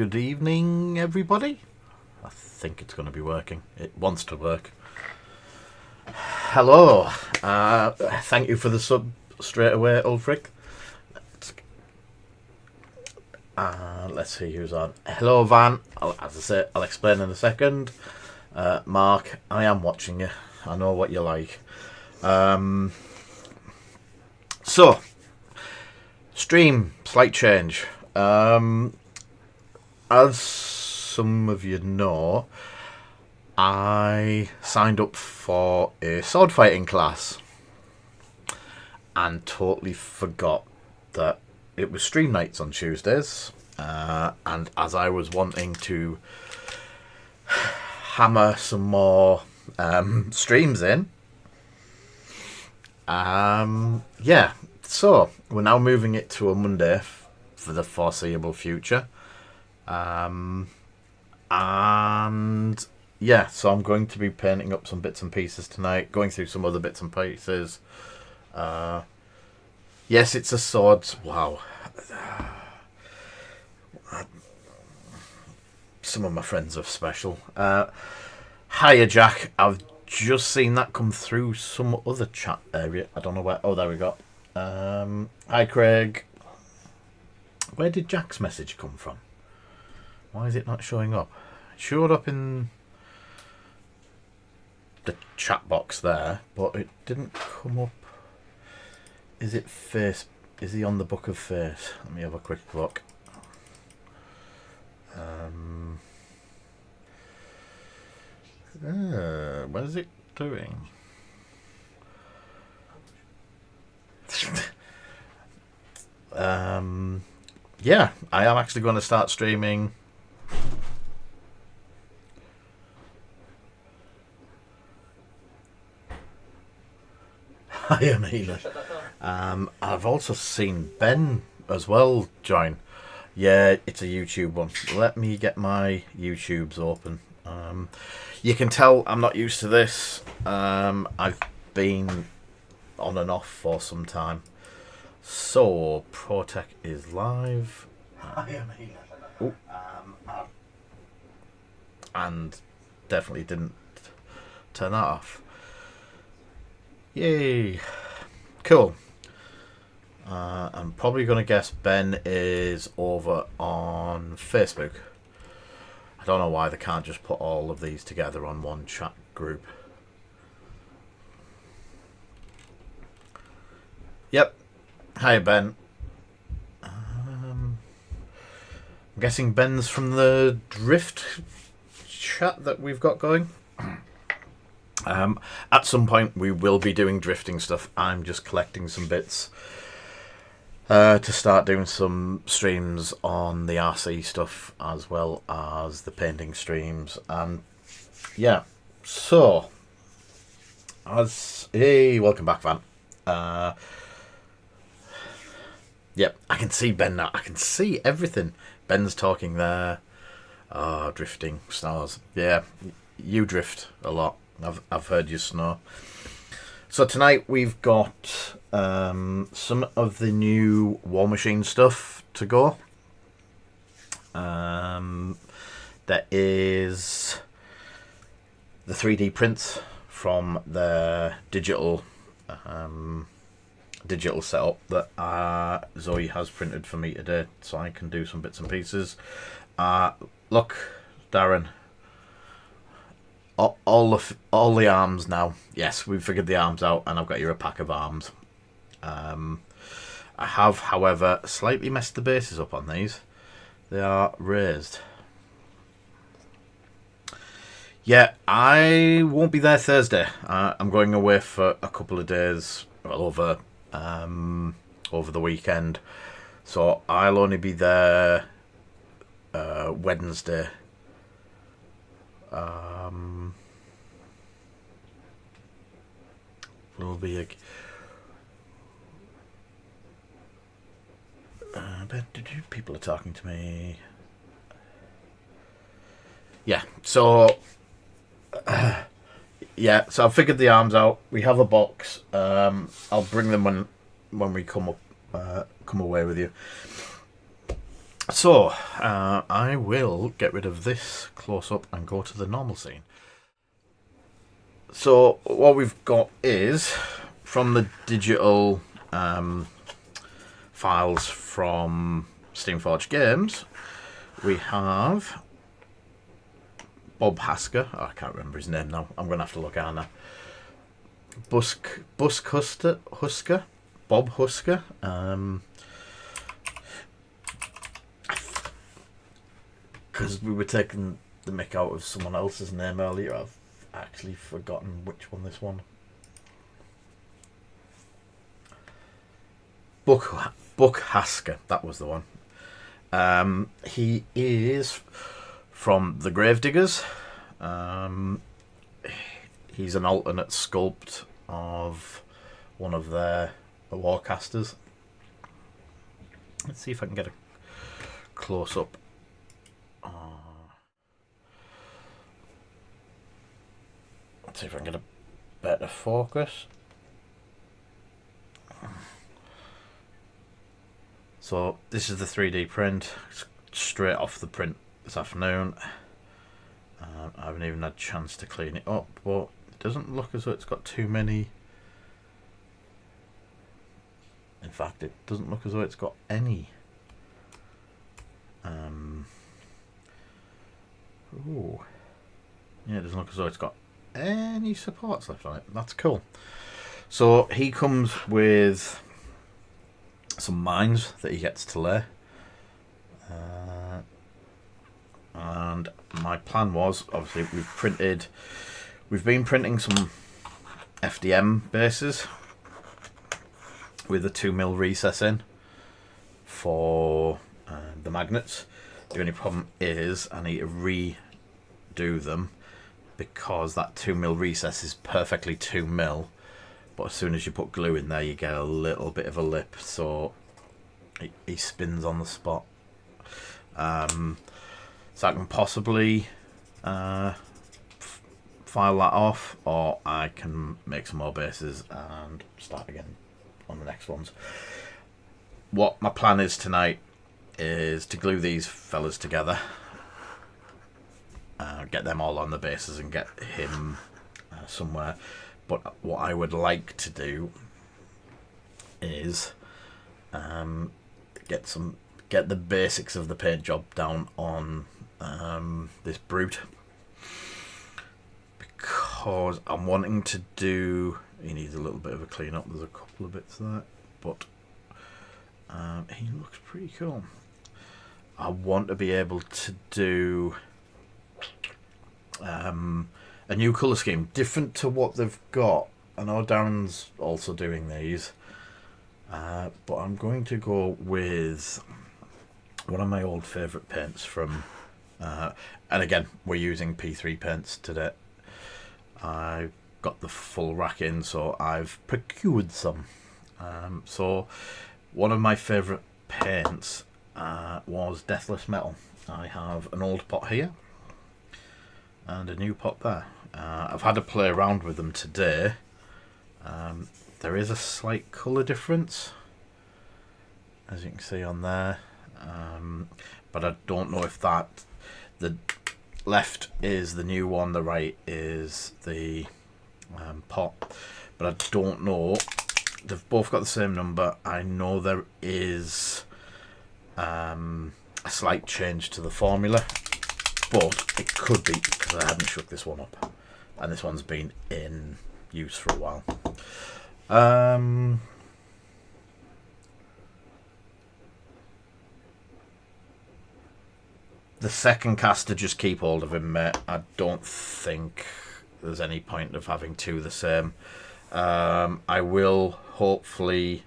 Good evening, everybody. I think it's going to be working. It wants to work. Hello. Thank you for the sub straight away, Ulfric. Let's see who's on. Hello, Van. As I say, I'll explain in a second. Mark, I am watching you. I know what you like. So, stream, slight change. As some of you know, I signed up for a sword fighting class and totally forgot that it was stream nights on Tuesdays. And as I was wanting to hammer some more streams in, yeah, so we're now moving it to a Monday for the foreseeable future. And yeah, so I'm going to be painting up some bits and pieces tonight, going through some other bits and pieces. Yes, it's a sword. Wow. Some of my friends are special. Hiya, Jack. I've just seen that come through some other chat area. I don't know where. Oh, there we go. Hi, Craig. Where did Jack's message come from? Why is it not showing up? It showed up in the chat box there, but it didn't come up. Is it face? Is he on the Book of Face? Let me have a quick look. What is it doing? Yeah, I am actually going to start streaming. Hi, Amelia. I've also seen Ben as well join. Yeah, it's a YouTube one. Let me get my YouTubes open. You can tell I'm not used to this. I've been on and off for some time. So, ProTech is live. Hi, Amelia. And definitely didn't turn that off. Yay. Cool. I'm probably going to guess Ben is over on Facebook. I don't know why they can't just put all of these together on one chat group. Yep. Hi, Ben. I'm guessing Ben's from the Drift chat that we've got going. At some point we will be doing drifting stuff. I'm just collecting some bits to start doing some streams on the RC stuff as well as the painting streams. And yeah, so hey, welcome back, Van. Yep, I can see Ben now. I can see everything. Ben's talking there. Drifting stars. Yeah, you drift a lot. I've heard you snore. So tonight we've got some of the new Warmachine stuff to go. There is the 3D prints from the digital setup that Zoe has printed for me today, so I can do some bits and pieces. Look, Darren. All the arms now. Yes, we've figured the arms out, and I've got you a pack of arms. I have, however, slightly messed the bases up on these. They are raised. Yeah, I won't be there Thursday. I'm going away for a couple of days, well, over the weekend. So I'll only be there Wednesday. Will be people are talking to me. Yeah, so yeah, so I've figured the arms out. We have a box. I'll bring them when we come away with you. So, I will get rid of this close-up and go to the normal scene. So, what we've got is, from the digital files from Steamforged Games, we have Bob Hasker. Oh, I can't remember his name now. I'm going to have to look at now. Busk Husker? Bob Husker? Because we were taking the mick out of someone else's name earlier. I've actually forgotten which one this one. Buck Hasker, that was the one. He is from the Gravediggers. He's an alternate sculpt of one of their warcasters. Let's see if I can get a close up. Let's see if I can get a better focus. So this is the 3D print. It's straight off the print this afternoon. I haven't even had a chance to clean it up, but it doesn't look as though it's got too many. In fact, it doesn't look as though it's got any. Ooh. Yeah, it doesn't look as though it's got any supports left on it. That's cool. So he comes with some mines that he gets to lay. And my plan was, obviously, we've been printing some FDM bases with a 2mm recess in for the magnets. The only problem is I need to redo them because that 2mm recess is perfectly 2mm, but as soon as you put glue in there you get a little bit of a lip, so he spins on the spot. So I can possibly file that off, or I can make some more bases and start again on the next ones. What my plan is tonight is to glue these fellas together, get them all on the bases and get him somewhere. But what I would like to do is get the basics of the paint job down on this brute, because I'm wanting to do. He needs a little bit of a clean up. There's a couple of bits there, but he looks pretty cool. I want to be able to do a new colour scheme, different to what they've got. I know Darren's also doing these, but I'm going to go with one of my old favourite paints from, and again, we're using P3 paints today. I got the full rack in, so I've procured some. So one of my favourite paints was Deathless Metal. I have an old pot here and a new pot there. I've had to play around with them today. There is a slight colour difference, as you can see on there, but I don't know if that, the left is the new one, the right is the pot, but I don't know. They've both got the same number. I know there is a slight change to the formula, but it could be because I hadn't shook this one up, and this one's been in use for a while. The second caster, just keep hold of him, mate. I don't think there's any point of having two the same. I will hopefully.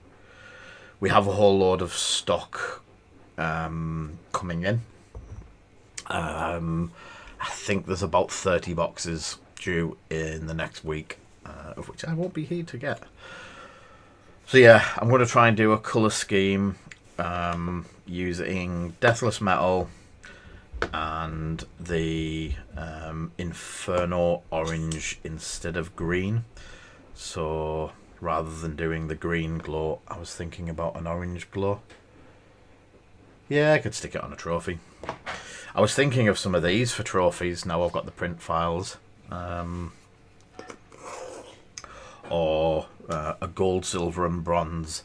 We have a whole load of stock coming in. I think there's about 30 boxes due in the next week, of which I won't be here to get. So yeah, I'm going to try and do a colour scheme using Deathless Metal and the Inferno orange instead of green. So rather than doing the green glow, I was thinking about an orange glow. Yeah, I could stick it on a trophy. I was thinking of some of these for trophies. Now I've got the print files. Or a gold, silver and bronze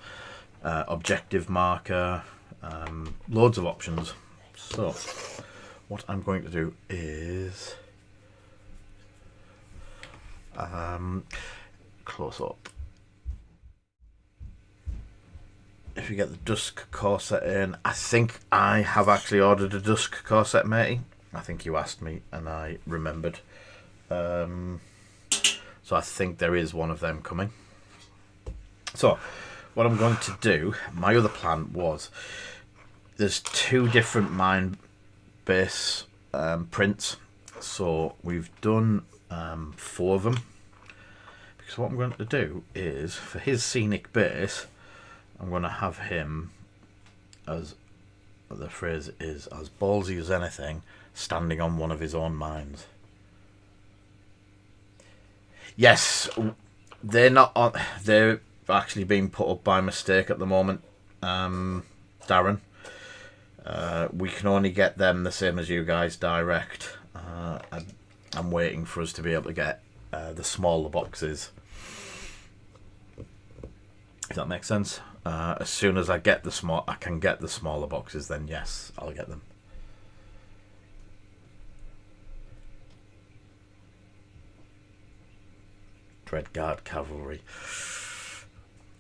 objective marker. Loads of options. So what I'm going to do is close up. If you get the dusk corset in, I think I have actually ordered a dusk corset, matey. I think you asked me and I remembered. So I think there is one of them coming. So what I'm going to do, my other plan was, there's 2 different mine base prints. So we've done 4 of them. Because what I'm going to do is, for his scenic base, I'm going to have him, as the phrase is, as ballsy as anything, standing on one of his own mines. Yes, they're not on. They're actually being put up by mistake at the moment, Darren. We can only get them the same as you guys, direct. I'm waiting for us to be able to get the smaller boxes. If that makes sense. As soon as I get I can get the smaller boxes, then yes, I'll get them. Dreadguard Cavalry.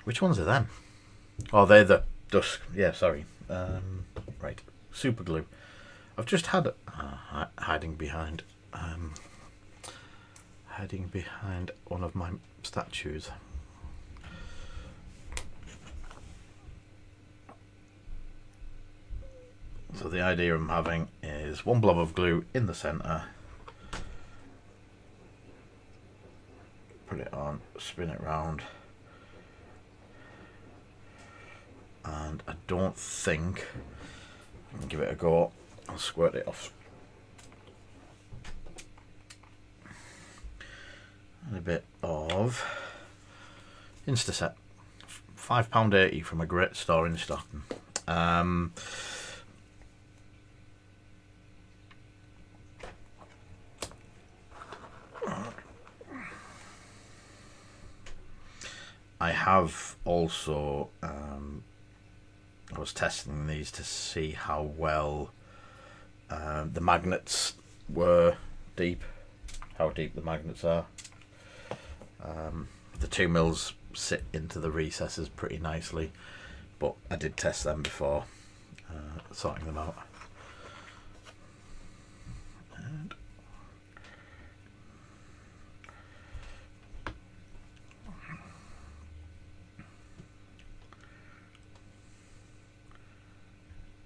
Which ones are them? Oh, they're the Dusk. Yeah, sorry. Right. Super glue. I've just had hiding behind one of my statues. So the idea I'm having is 1 blob of glue in the centre. Put it on, spin it round. And I don't think, I'll give it a go, I'll squirt it off. And a bit of Instaset, £5.80 from a great store in Stockton. I have also, I was testing these to see how well the magnets were deep, how deep the magnets are. The 2 mils sit into the recesses pretty nicely, but I did test them before sorting them out. And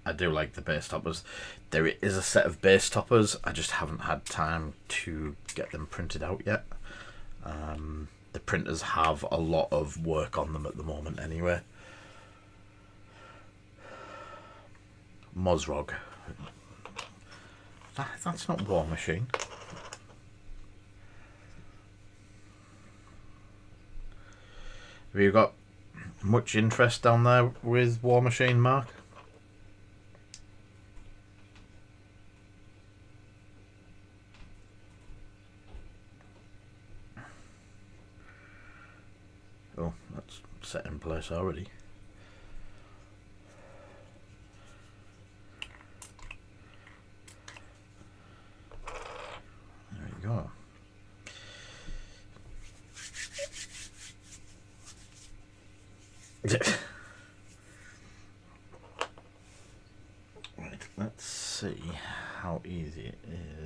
I do like the base toppers. There is a set of base toppers. I just haven't had time to get them printed out yet. The printers have a lot of work on them at the moment anyway. Mozrog. That's not Warmachine. Have you got much interest down there with Warmachine, Mark? Oh, that's set in place already. There you go. Right, let's see how easy it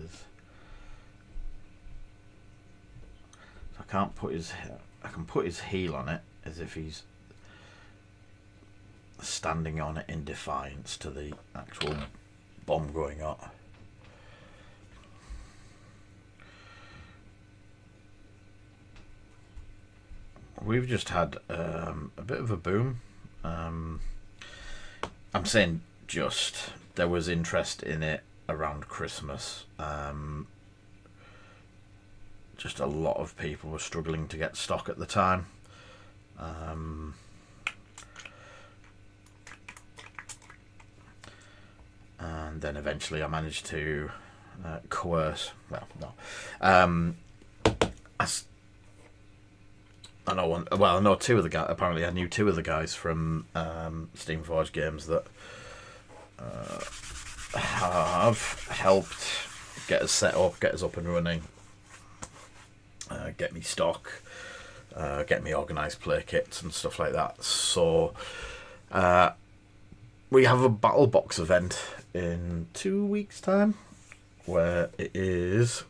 is. So I can't put I can put his heel on it as if he's standing on it in defiance to the actual bomb going up. We've just had a bit of a boom. I'm saying just, there was interest in it around Christmas. Just a lot of people were struggling to get stock at the time. and then eventually I managed to coerce. Well, no. I know one. Well, I know two of the guys. Apparently, I knew two of the guys from Steamforged Games that have helped get us set up, get us up and running, get me stock, get me organised play kits and stuff like that. So we have a battle box event in 2 weeks' time, where it is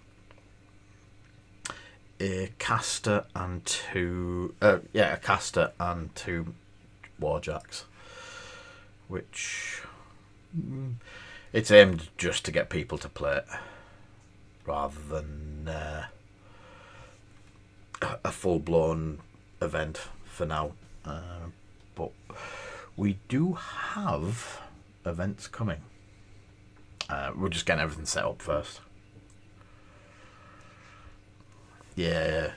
a caster and two warjacks, which it's aimed just to get people to play it rather than a full-blown event for now. But we do have events coming. We're just getting everything set up first. Yeah.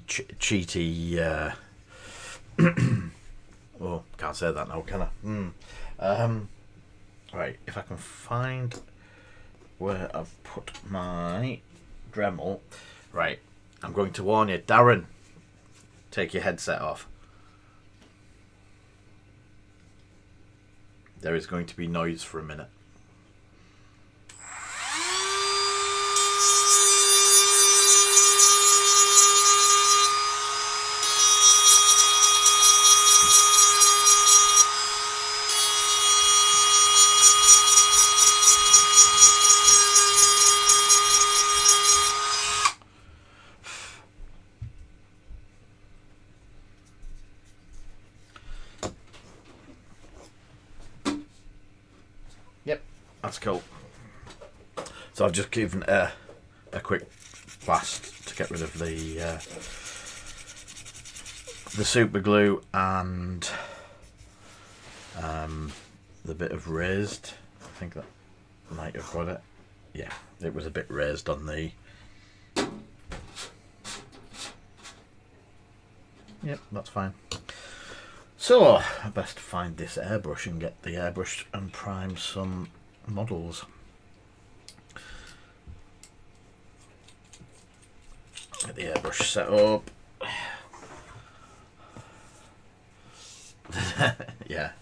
Cheaty. Oh, can't say that now, can I? Right, if I can find where I've put my Dremel. Right, I'm going to warn you, Darren. Take your headset off. There is going to be noise for a minute. Yep, that's cool. So I've just given a quick blast to get rid of the super glue and the bit of raised. I think that might have got it. Yeah, it was a bit raised on the. Yep, that's fine. So, I best find this airbrush and get the airbrush and prime some models. Get the airbrush set up. Yeah.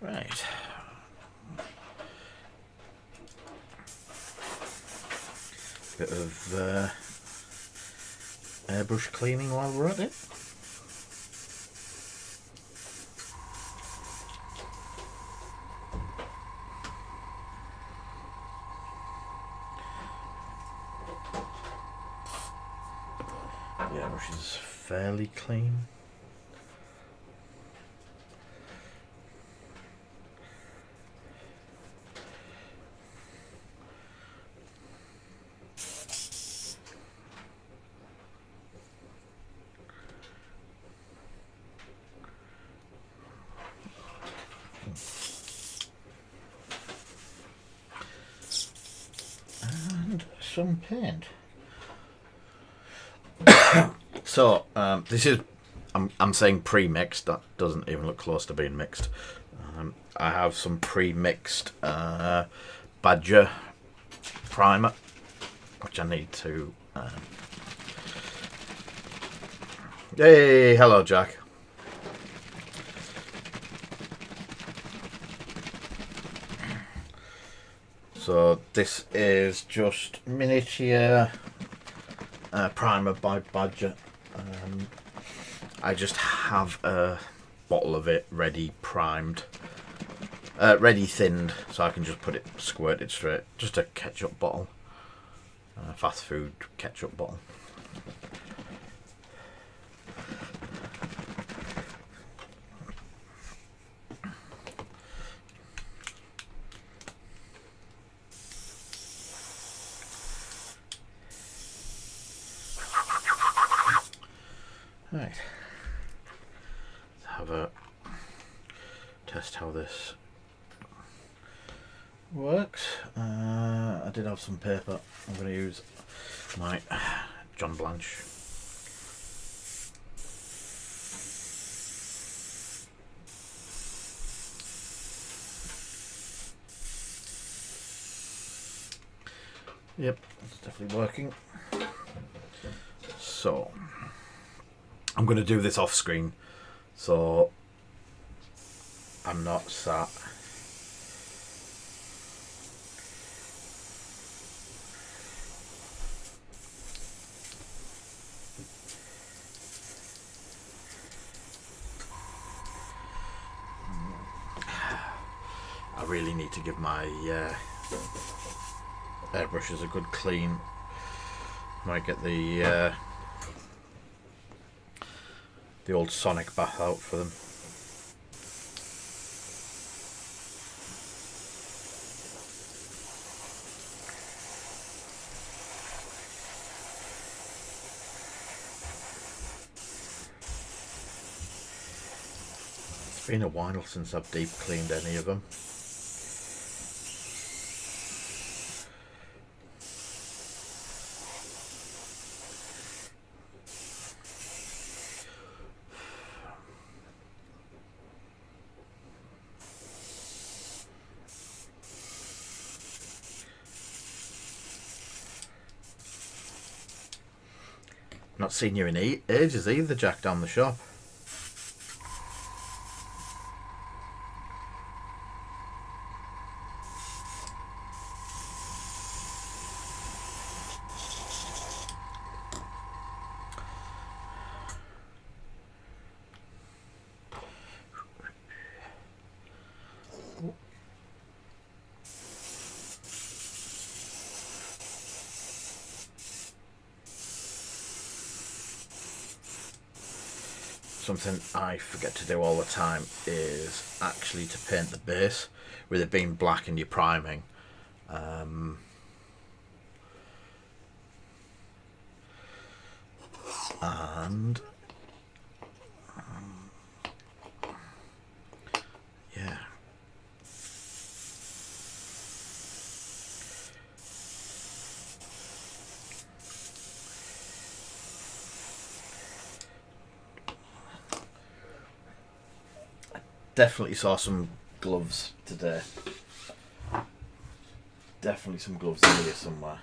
Right. Bit of airbrush cleaning while we're at it. The airbrush is fairly clean. And some paint. So this is I'm saying pre-mixed. That doesn't even look close to being mixed. I have some pre-mixed Badger primer, which I need to. Hey, hello, Jack. So this is just miniature primer by Badger. I just have a bottle of it ready primed, ready thinned, so I can just put it squirted straight. Just a ketchup bottle, fast food ketchup bottle. Right. test how this works. I did have some paper. I'm going to use my John Blanche. Yep, it's definitely working. So I'm going to do this off screen, so I'm not sat I really need to give my airbrushes a good clean. Might get the old Sonic bath out for them. It's been a while since I've deep cleaned any of them. Not seen you in ages either, Jack, down the shop. Something I forget to do all the time is actually to paint the base, with it being black and you're priming. And yeah. Definitely saw some gloves today. Definitely some gloves in here somewhere.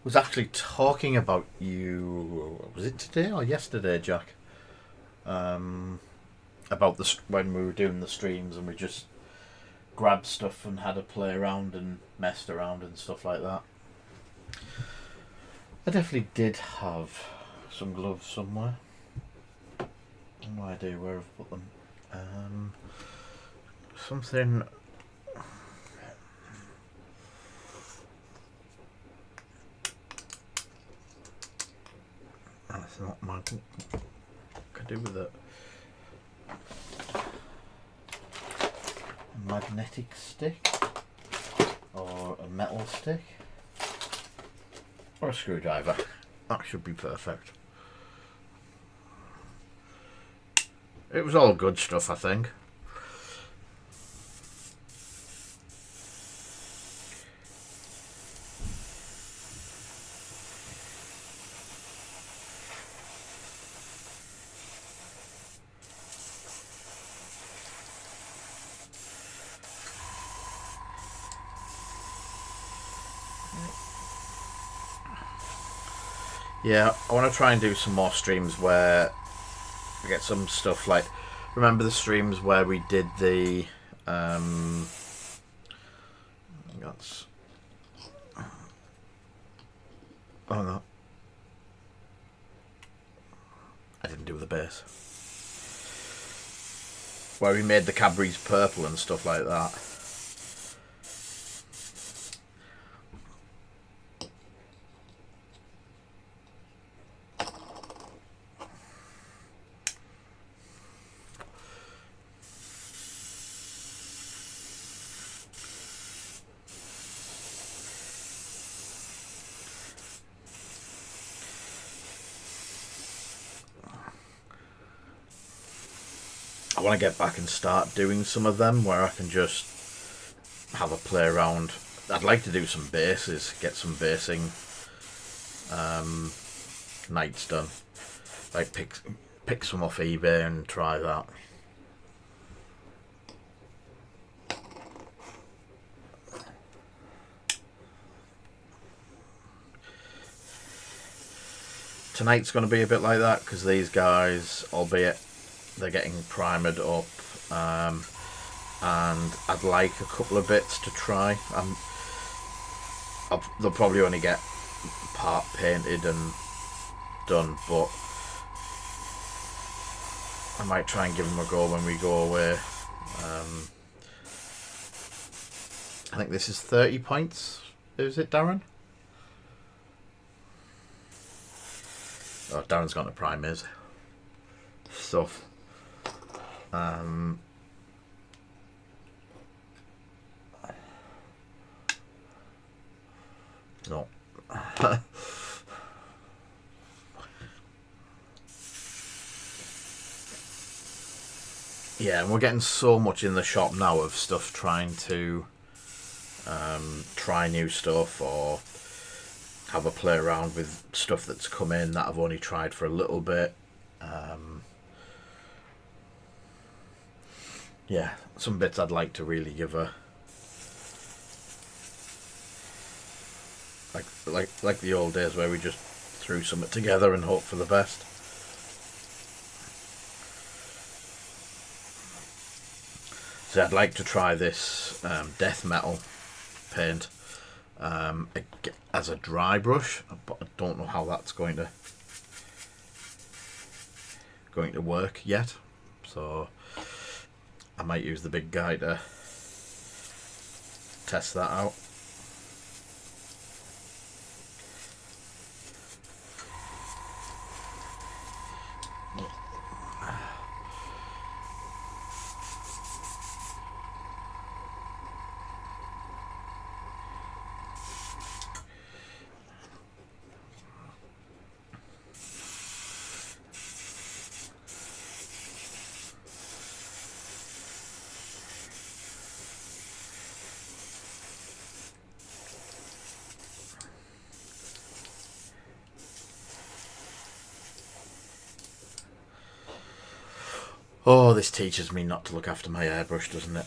Was actually talking about you. Was it today or yesterday, Jack? About when we were doing the streams and we just grabbed stuff and had a play around and messed around and stuff like that. I definitely did have some gloves somewhere. No idea where I've put them. Something. That's not my. Could do with it. A magnetic stick, or a metal stick, or a screwdriver. That should be perfect. It was all good stuff, I think. Yeah, I want to try and do some more streams where we get some stuff like, remember the streams where we did the that's oh no, I didn't do the base, where we made the Cadbury's purple and stuff like that. I want to get back and start doing some of them where I can just have a play around. I'd like to do some bases, get some basing nights done. Like pick some off eBay and try that. Tonight's going to be a bit like that because these guys, albeit they're getting primered up, and I'd like a couple of bits to try. They'll probably only get part painted and done, but I might try and give them a go when we go away. I think this is 30 points. Is it, Darren? Oh, Darren's got a prime is stuff. No. Yeah, and we're getting so much in the shop now of stuff trying to try new stuff or have a play around with stuff that's come in that I've only tried for a little bit. Yeah, some bits I'd like to really give a like the old days where we just threw something together and hope for the best. So I'd like to try this death metal paint as a dry brush, but I don't know how that's going to work yet. So I might use the big guy to test that out. Oh, this teaches me not to look after my airbrush, doesn't it?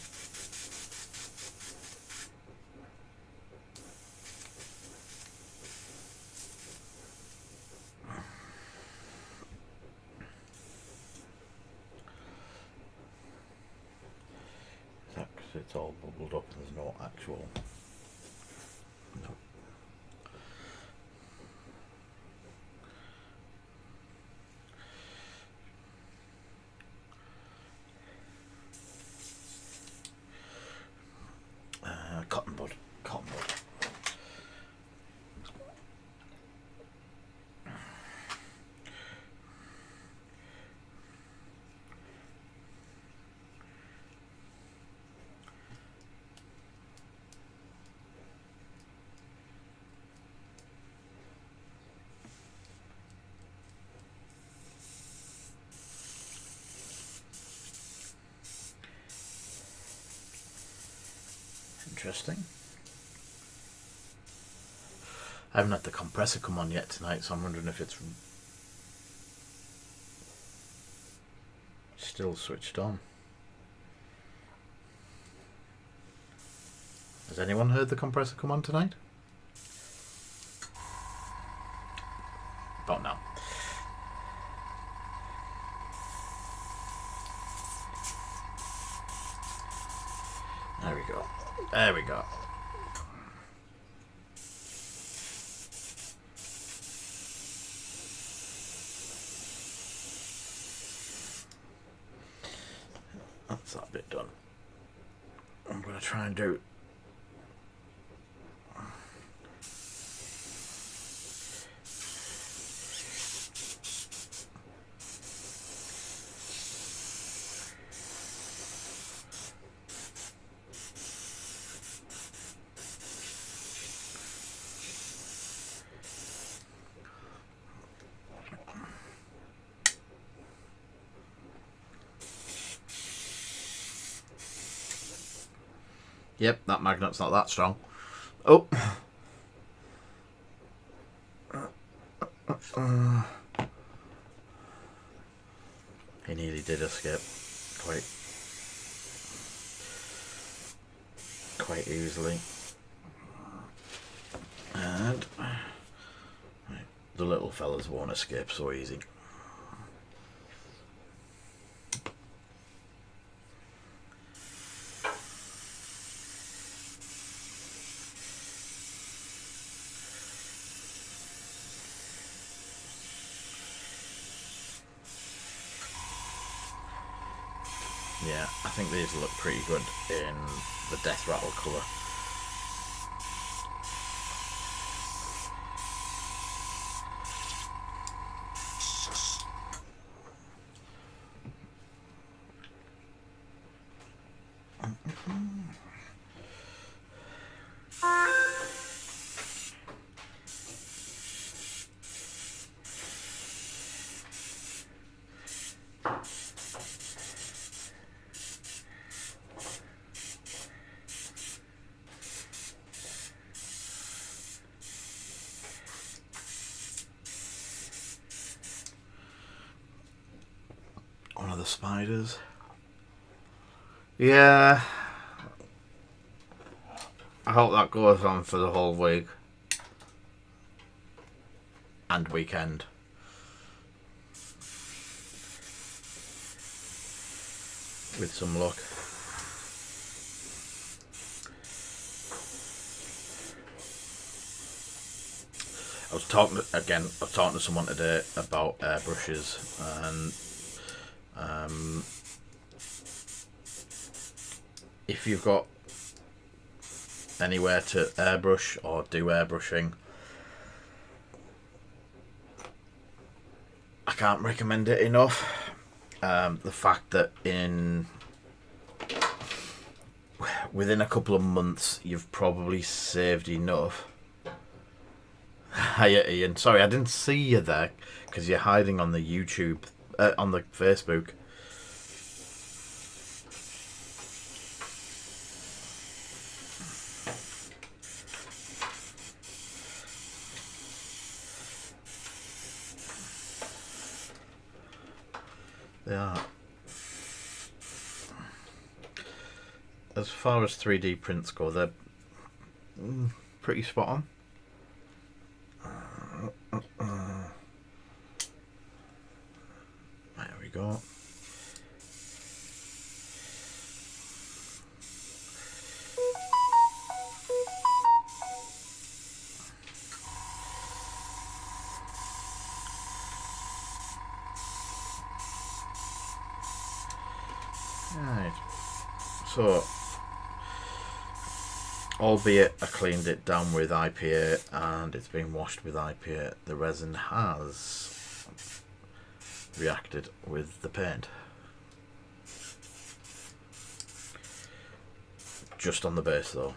Is that because it's all bubbled up and there's no actual... No. Cotton bud. Interesting. I haven't had the compressor come on yet tonight, so I'm wondering if it's still switched on. Has anyone heard the compressor come on tonight? About now. There we go. There we go. That's that bit done. I'm going to try and do... Yep, that magnet's not that strong. Oh. He nearly did escape quite easily. And the little fellas won't escape so easy. Yeah, I think these look pretty good in the death rattle colour. One of the spiders. Yeah. I hope that goes on for the whole week. And weekend. With some luck. I was talking to someone today about airbrushes, and if you've got anywhere to airbrush or do airbrushing, I can't recommend it enough. The fact that within a couple of months you've probably saved enough. Hiya Ian, sorry I didn't see you there because you're hiding on the YouTube, on the Facebook. They are. As far as 3D prints go, they're pretty spot on. There we go. Right. So, albeit I cleaned it down with IPA and it's been washed with IPA, the resin has reacted with the paint. Just on the base though.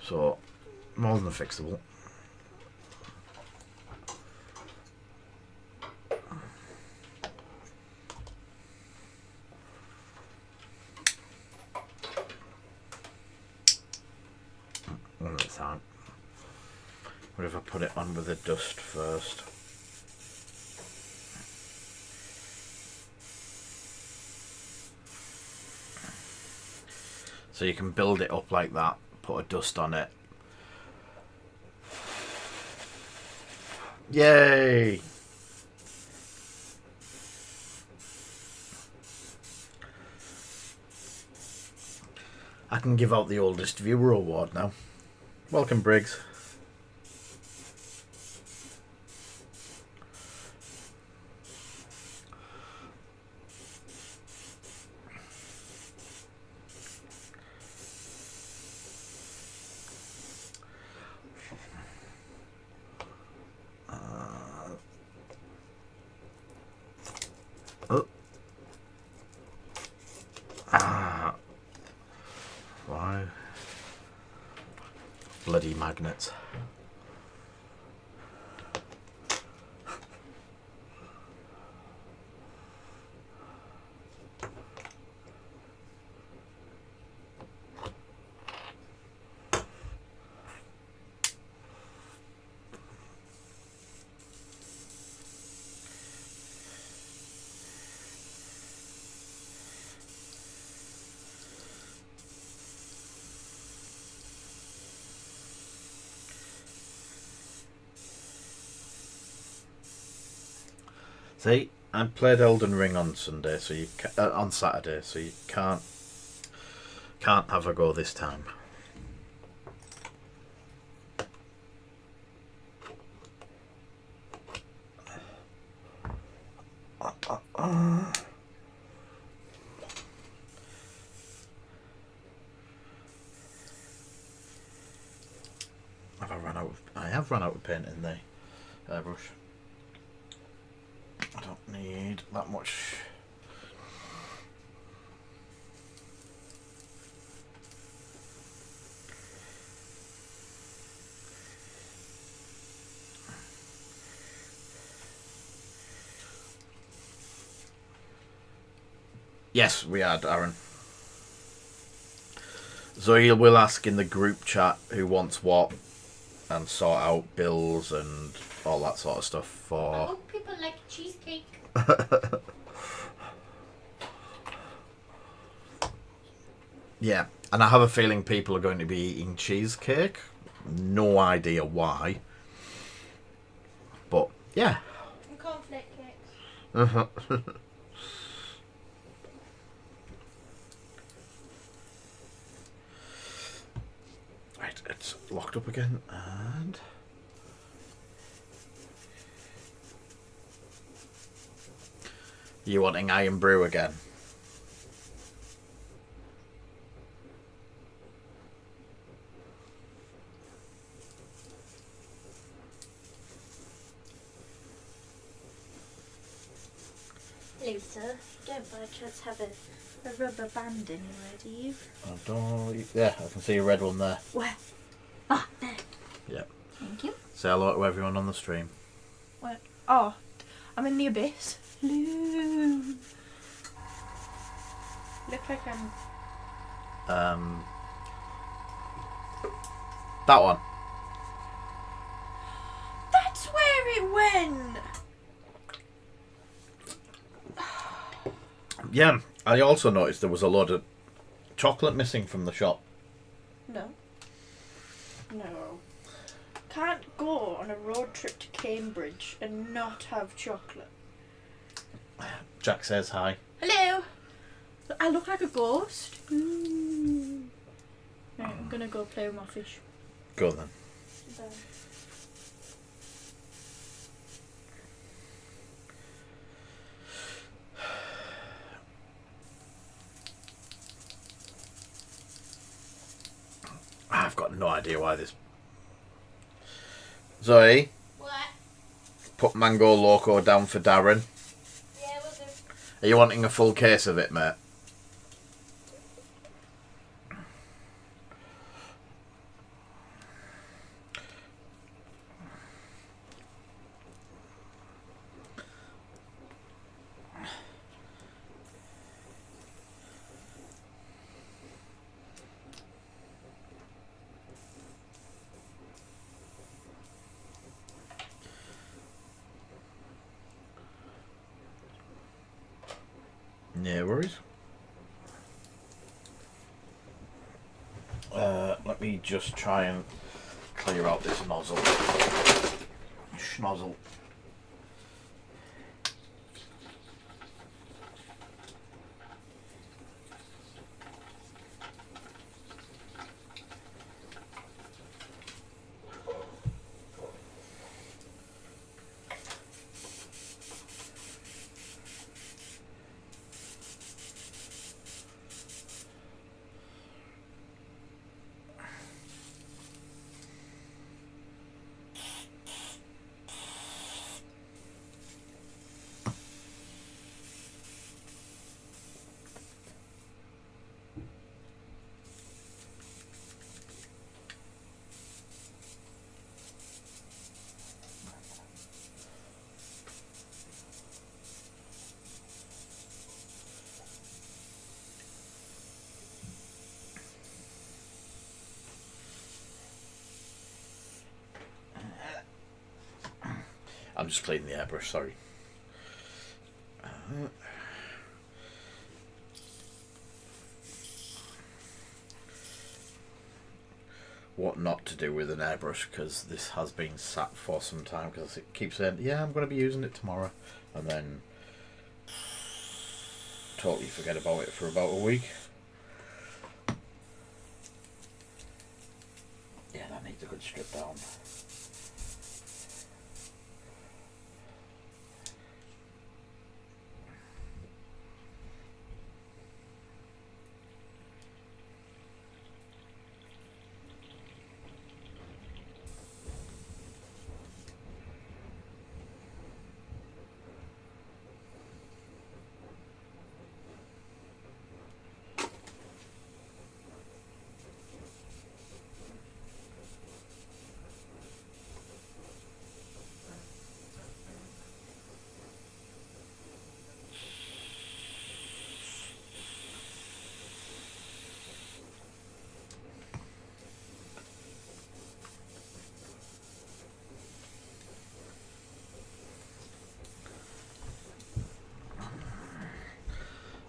So, more than fixable. One at a time. What if I put it on with the dust first? So you can build it up like that, put a dust on it. Yay! I can give out the oldest viewer award now. Welcome, Briggs. Why? Bloody magnets. See, I played Elden Ring on Sunday, so on Saturday, so you can't have a go this time. I have run out of paint in the airbrush. I don't need that much. Yes, we had, Aaron. Zoe will ask in the group chat who wants what and sort out bills and all that sort of stuff for... I hope people like cheesecake. Yeah, and I have a feeling people are going to be eating cheesecake. No idea why. But, yeah. And cornflake cakes. Uh-huh. Right, it's locked up again, and... You wanting Iron Brew again? Lisa, you don't by chance have a rubber band anywhere, do you? I don't... Yeah, I can see a red one there. Where? Ah, there. Yep. Thank you. Say hello to everyone on the stream. Where? Oh, I'm in the abyss. Hello. Look like I'm... That one. That's where it went! Yeah, I also noticed there was a lot of chocolate missing from the shop. No. No. Can't go on a road trip to Cambridge and not have chocolate. Jack says hi. Hello! I look like a ghost. Ooh. Right, I'm gonna go play with my fish. Go then. Bye. I've got no idea why this... Zoe, What? put Mango Loco down for Darren. Yeah, we'll do. Are you wanting a full case of it, mate? No worries. Let me just try and clear out this nozzle. Schnozzle. I'm just cleaning the airbrush, sorry. what not to do with an airbrush, because this has been sat for some time, because it keeps saying, yeah, I'm going to be using it tomorrow, and then totally forget about it for about a week. Yeah, that needs a good strip down.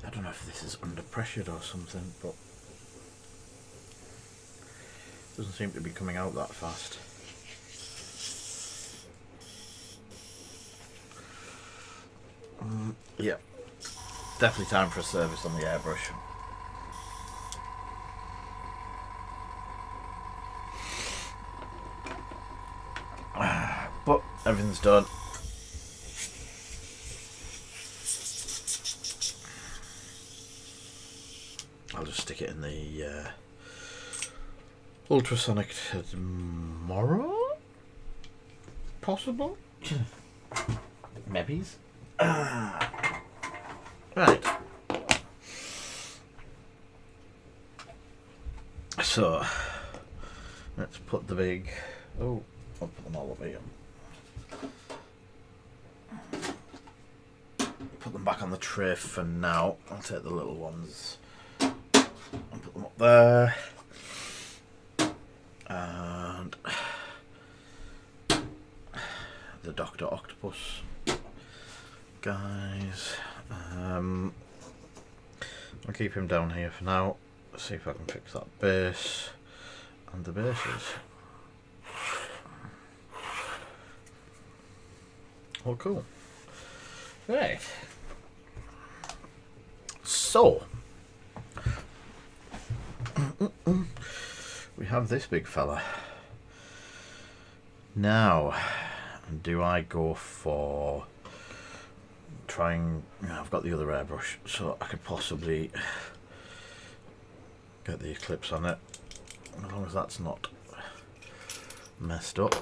I don't know if this is under pressure or something, but it doesn't seem to be coming out that fast. Yeah, definitely time for a service on the airbrush. But everything's done. I'll just stick it in the ultrasonic tomorrow? Possible? Maybe. Right. So, let's put the big... Oh, I'll put them all up here. Put them back on the tray for now. I'll take the little ones and put them up there. And the Dr. Octopus guys. I'll keep him down here for now. See if I can fix that base and the bases. Oh, cool. Right. So, we have this big fella. Now, do I go for trying... I've got the other airbrush, so I could possibly get the eclipse on it, as long as that's not messed up.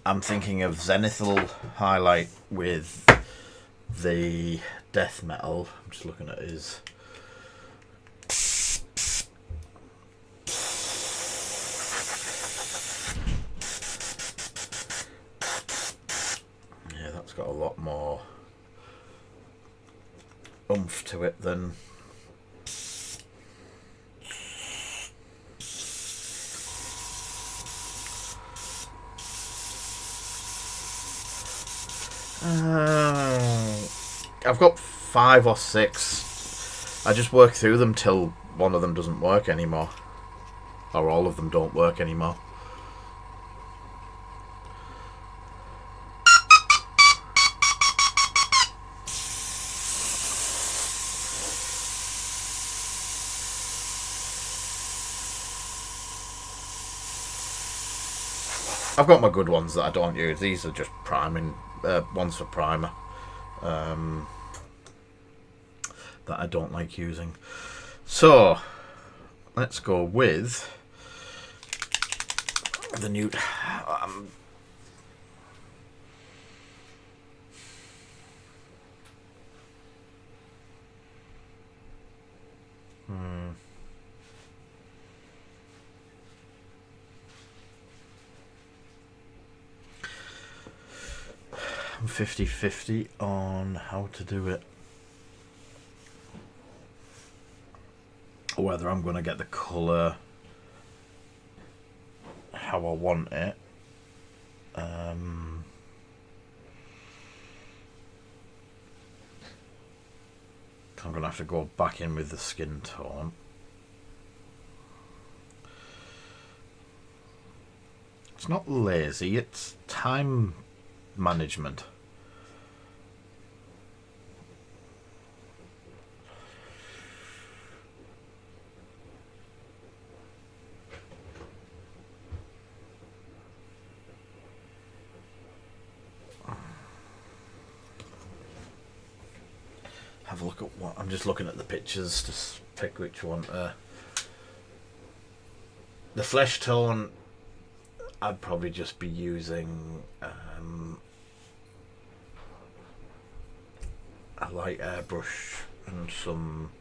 I'm thinking of zenithal highlight with the death metal. I'm just looking at his... Yeah, that's got a lot more oomph to it than... I've got 5 or 6. I just work through them till one of them doesn't work anymore, or all of them don't work anymore. I've got my good ones that I don't use. These are just priming, ones for primer, that I don't like using. So, let's go with the new... I'm 50-50 on how to do it. Whether I'm going to get the colour how I want it. I'm going to have to go back in with the skin tone. It's not lazy, it's time management. Have a look at what I'm just looking at the pictures to pick which one. The flesh tone, I'd probably just be using a light airbrush and some,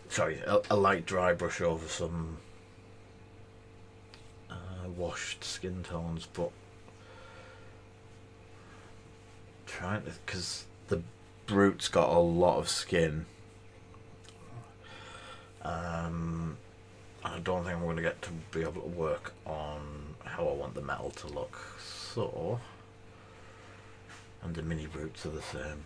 sorry, a light dry brush over some washed skin tones, but trying to, because the brute's got a lot of skin. I don't think I'm going to get to be able to work on how I want the metal to look. So, and the mini brutes are the same.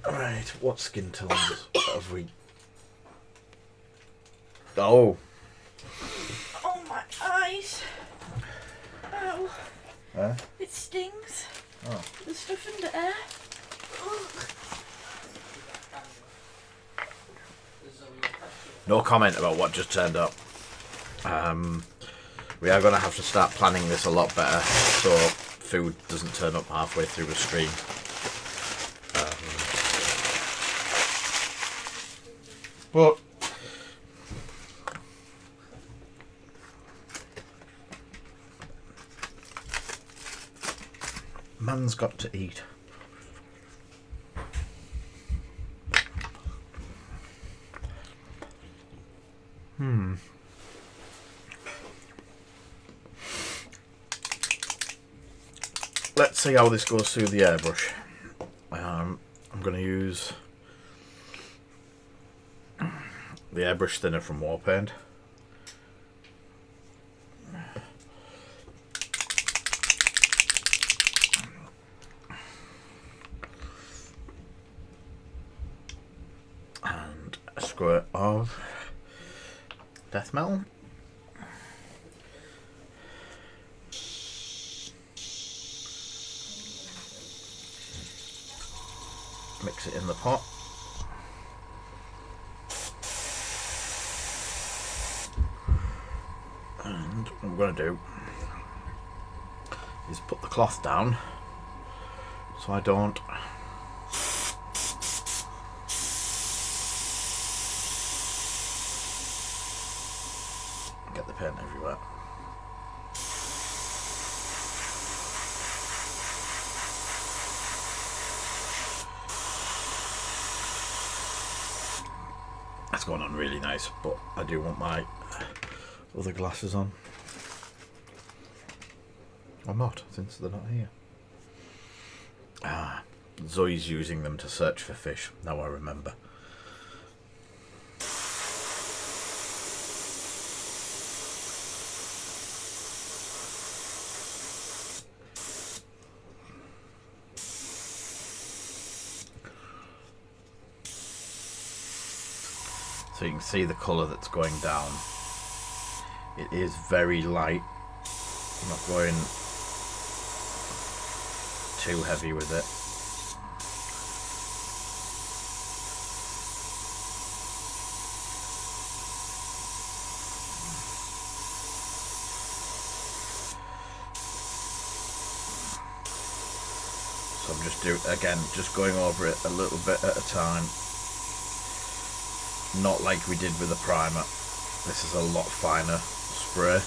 Right, what skin tones have we? Oh. Oh, my eyes. Ow. Huh? It stings. Oh. There's stuff in the air. No comment about what just turned up. We are going to have to start planning this a lot better so food doesn't turn up halfway through the stream. But man's got to eat. Let's see how this goes through the airbrush. I'm going to use the airbrush thinner from Warpaint. And a squirt of death metal. Mix it in the pot. And what I'm going to do is put the cloth down so I don't get the paint everywhere. That's going on really nice, but I do want my other glasses on. Or not, since they're not here. Ah, Zoe's using them to search for fish. Now I remember. So you can see the colour that's going down. It is very light. I'm not going too heavy with it. So I'm just going over it a little bit at a time. Not like we did with the primer. This is a lot finer spray.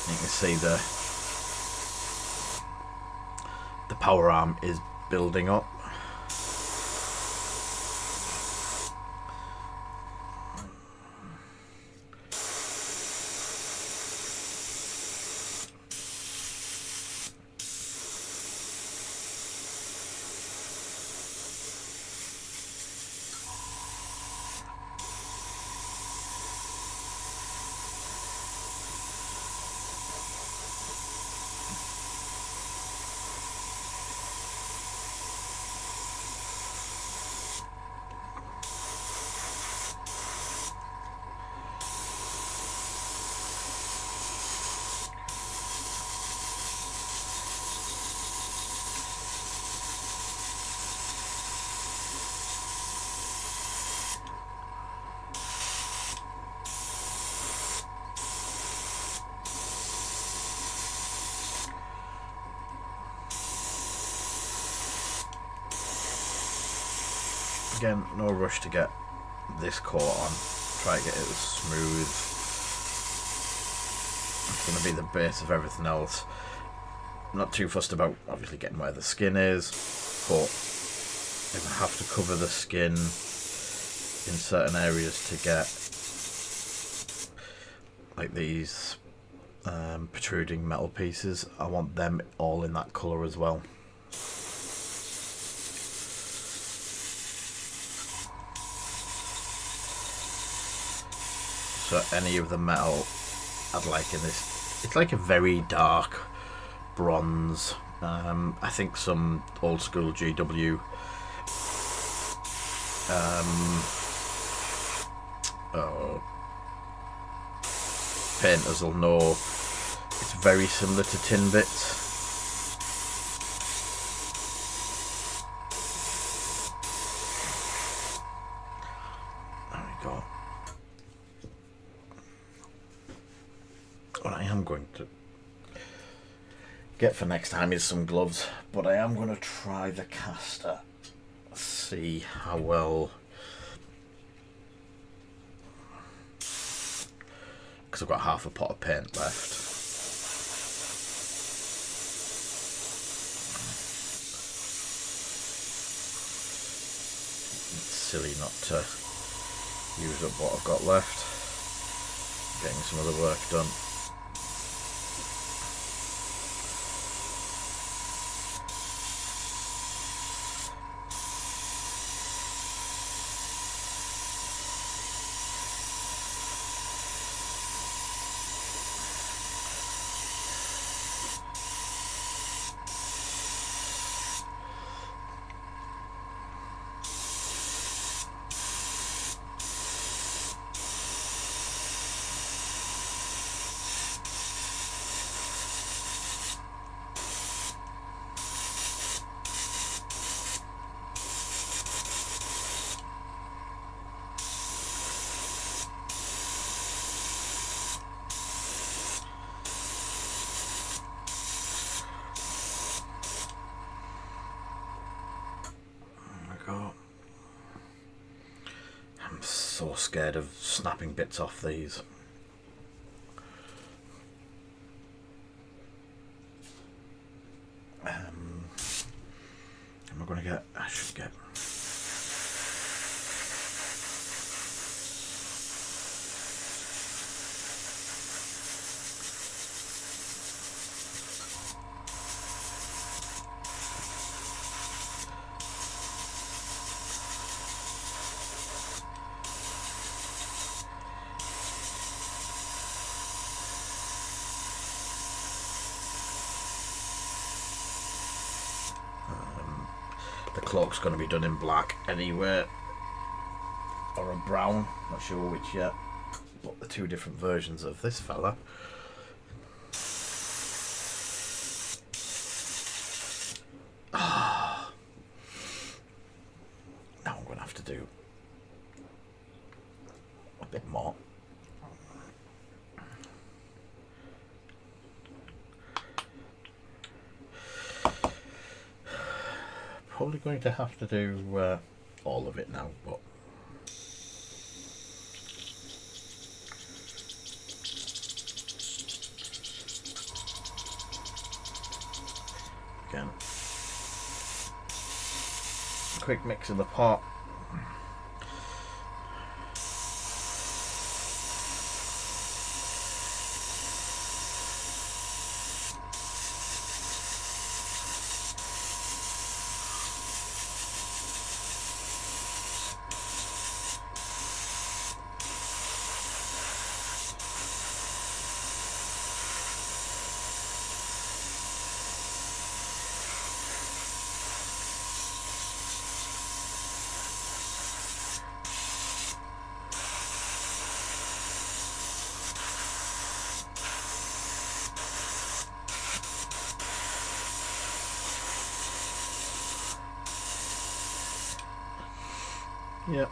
You can see the power arm is building up. Again, no rush to get this coat on. Try to get it as smooth. It's going to be the base of everything else. I'm not too fussed about obviously getting where the skin is, but if I have to cover the skin in certain areas to get like these protruding metal pieces, I want them all in that colour as well. So any of the metal I'd like in this, it's like a very dark bronze. I think some old school GW painters will know it's very similar to tin bits. There we go. What I am going to get for next time is some gloves, but I am going to try the caster, see how well, because I've got half a pot of paint left. It's silly not to use up what I've got left. Getting some other work done. I'm so scared of snapping bits off these. Am I going to get? I should get. The cloak's going to be done in black anyway, or a brown, not sure which yet, but the two different versions of this fella. Now I'm going to have to do a bit more. Probably going to have to do all of it now, but again, a quick mix in the pot. Yep.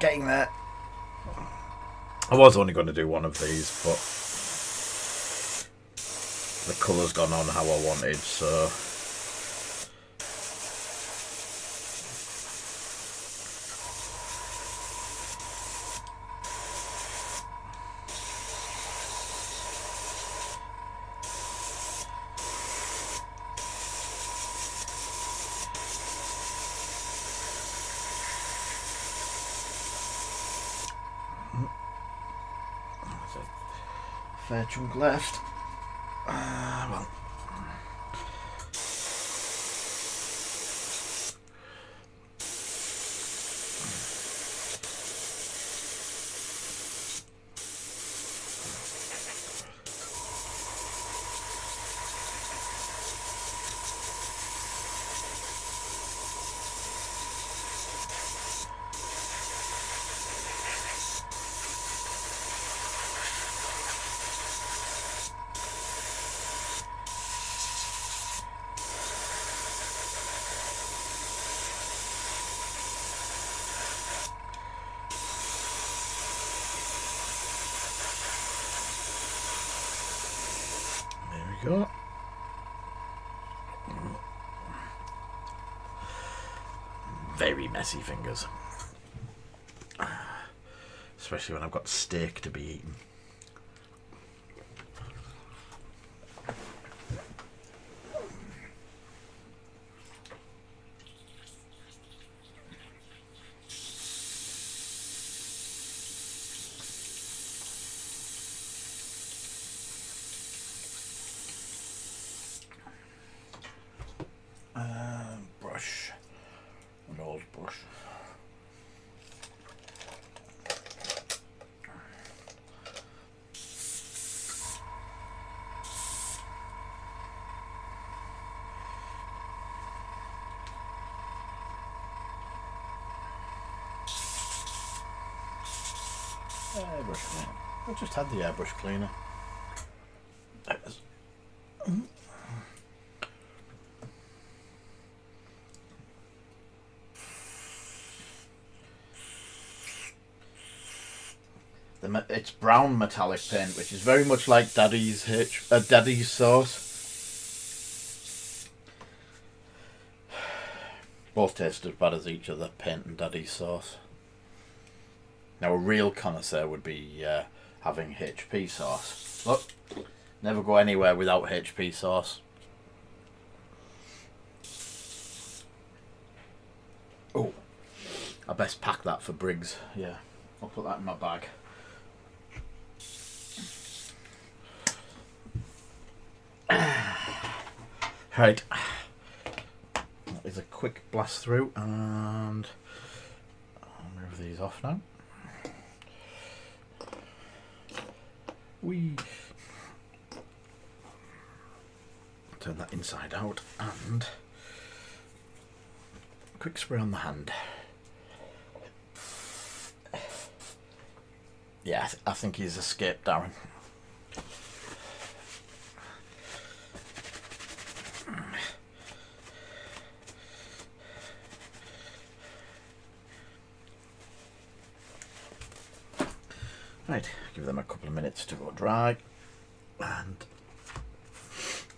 getting there. I was only going to do one of these, but the colour's gone on how I wanted, so... Fair chunk left. Well. Go. Very messy fingers, especially when I've got steak to be eaten. Brush, an old brush. Airbrush cleaner. I just had the airbrush cleaner. There it is. It's brown metallic paint, which is very much like Daddy's sauce. Both taste as bad as each other, paint and Daddy's sauce. Now a real connoisseur would be having HP sauce. Look, never go anywhere without HP sauce. Oh, I best pack that for Briggs. Yeah, I'll put that in my bag. Right, that is a quick blast through, and I'll move these off now. Turn that inside out, and quick spray on the hand. Yeah, I think he's escaped, Darren. Right, give them a couple of minutes to go dry and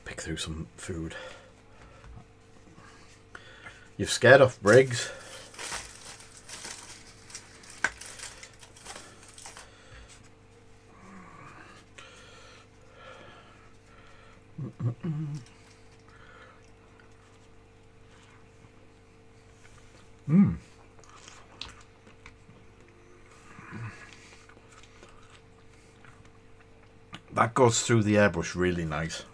pick through some food. You've scared off Briggs. That goes through the airbrush really nice.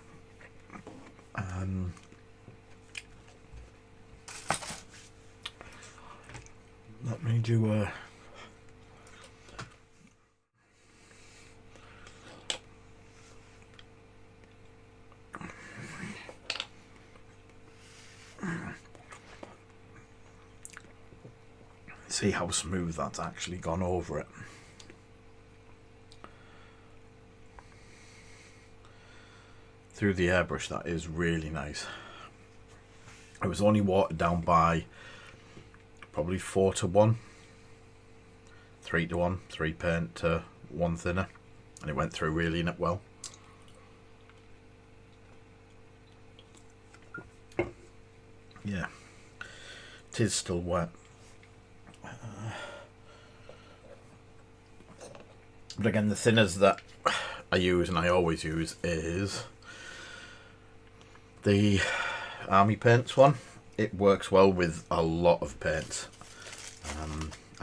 Let me do a... See how smooth that's actually gone over it. Through the airbrush, that is really nice. It was only watered down by probably 4 to 1. 3-to-1, 3 paint to 1 thinner, and it went through really well. Yeah, it is still wet. But again, the thinners that I use and I always use is the Army Paints one. It works well with a lot of paints.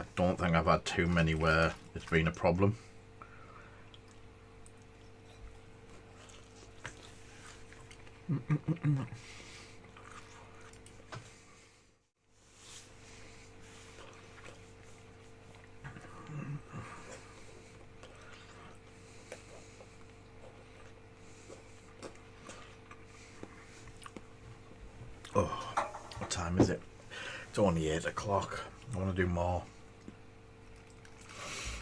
I don't think I've had too many where it's been a problem. Oh, what time is it? It's only 8 o'clock. I want to do more.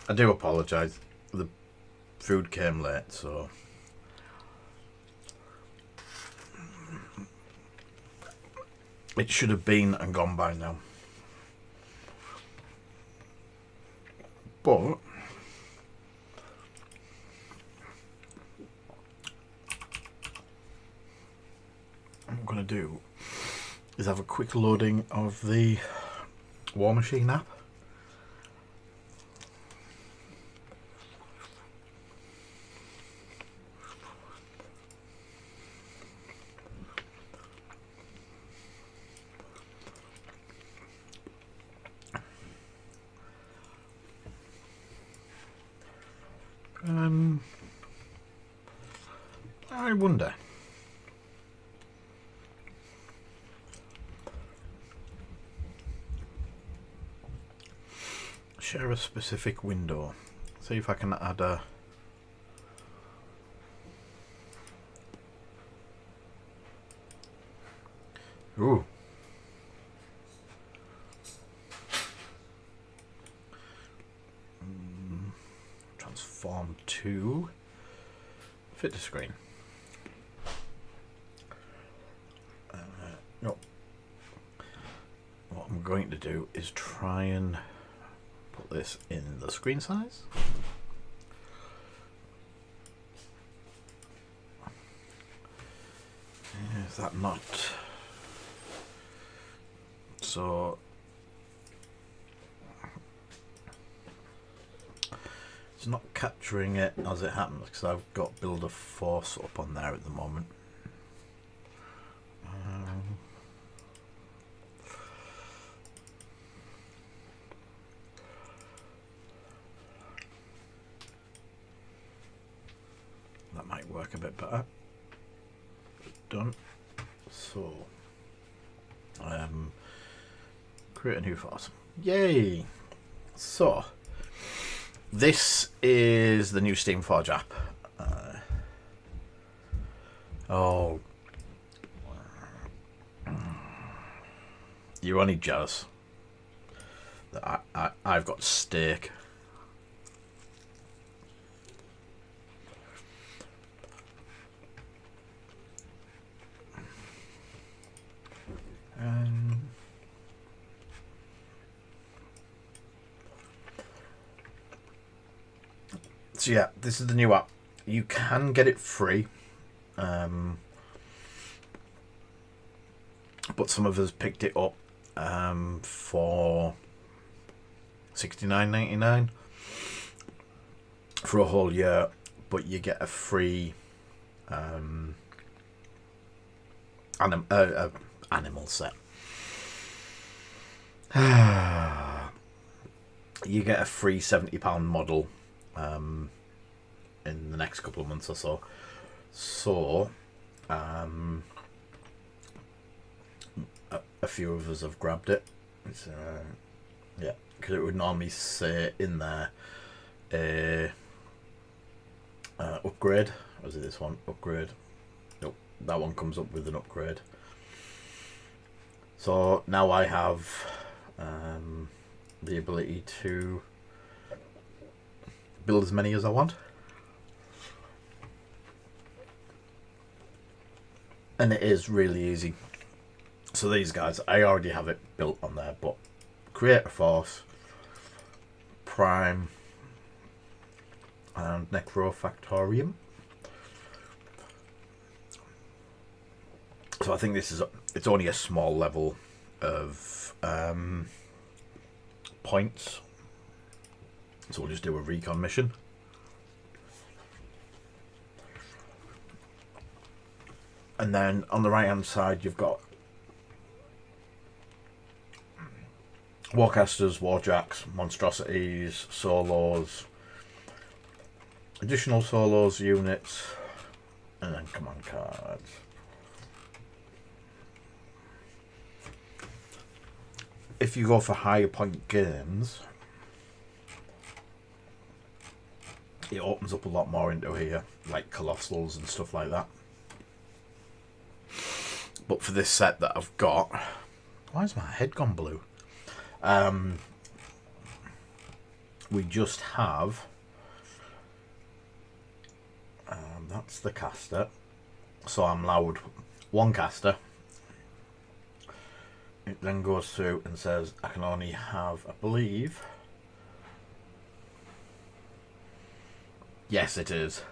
I do apologise. The food came late, so it should have been and gone by now. But what I'm going to do is have a quick loading of the Warmachine app. I wonder. Share a specific window. See if I can add a ooh. Transform to fit the screen. No. What I'm going to do is try and put this in the screen size. Is that not so? It's not capturing it as it happens because I've got build a force up on there at the moment. That might work a bit better. Done. So, create a new force. Yay! So, this is the new Steamforge app. Oh, you're only jealous that I've got steak. So yeah, this is the new app. You can get it free, but some of us picked it up for $69.99 for a whole year. But you get a free animal set. You get a free £70 model in the next couple of months or so. So a few of us have grabbed it. It's, yeah, because it would normally say in there upgrade. Or is it this one? Upgrade. Nope, that one comes up with an upgrade. So now I have the ability to build as many as I want. And it is really easy. So these guys, I already have it built on there, but create a force, Prime and Necrofactorium. So I think it's only a small level of points. So we'll just do a recon mission. And then on the right hand side you've got Warcasters, Warjacks, Monstrosities, Solos, additional Solos units, and then command cards. If you go for higher point games, it opens up a lot more into here, like Colossals and stuff like that. But for this set that I've got, why is my head gone blue? We just have, that's the caster, so I'm allowed one caster. It then goes through and says I can only have, I believe, yes it is,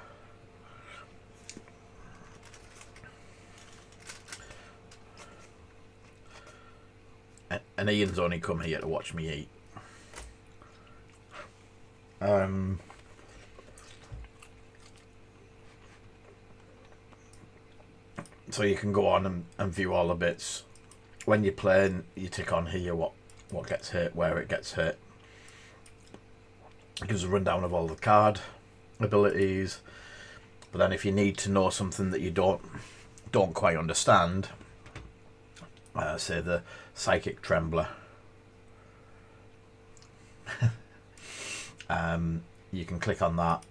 and Ian's only come here to watch me eat. So you can go on and view all the bits. When you're playing, you tick on here what gets hit, where it gets hit. It gives a rundown of all the card abilities. But then if you need to know something that you don't quite understand, say the Psychic Trembler, you can click on that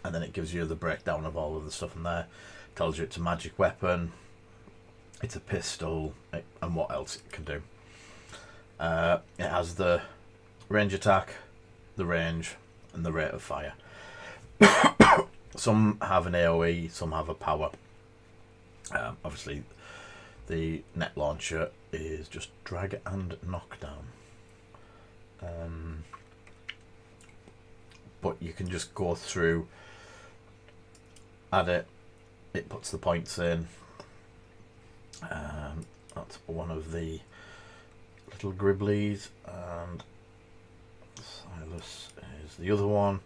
and then it gives you the breakdown of all of the stuff in there. Tells you it's a magic weapon, it's a pistol, and what else it can do. It has the range attack, the range, and the rate of fire. Some have an AoE, some have a power. Obviously the net launcher is just drag and knockdown. But you can just go through, add it, it puts the points in. That's one of the little Gribblies, and Silas is the other one.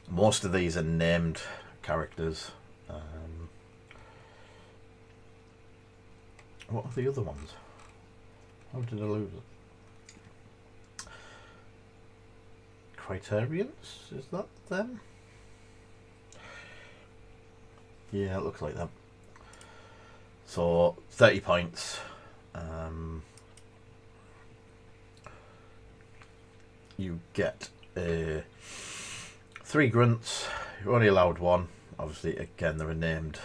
Most of these are named characters. What are the other ones? How did I lose it? Criterions? Is that them? Yeah, it looks like them. So 30 points. You get 3 grunts. You're only allowed one. Obviously, again, they're a named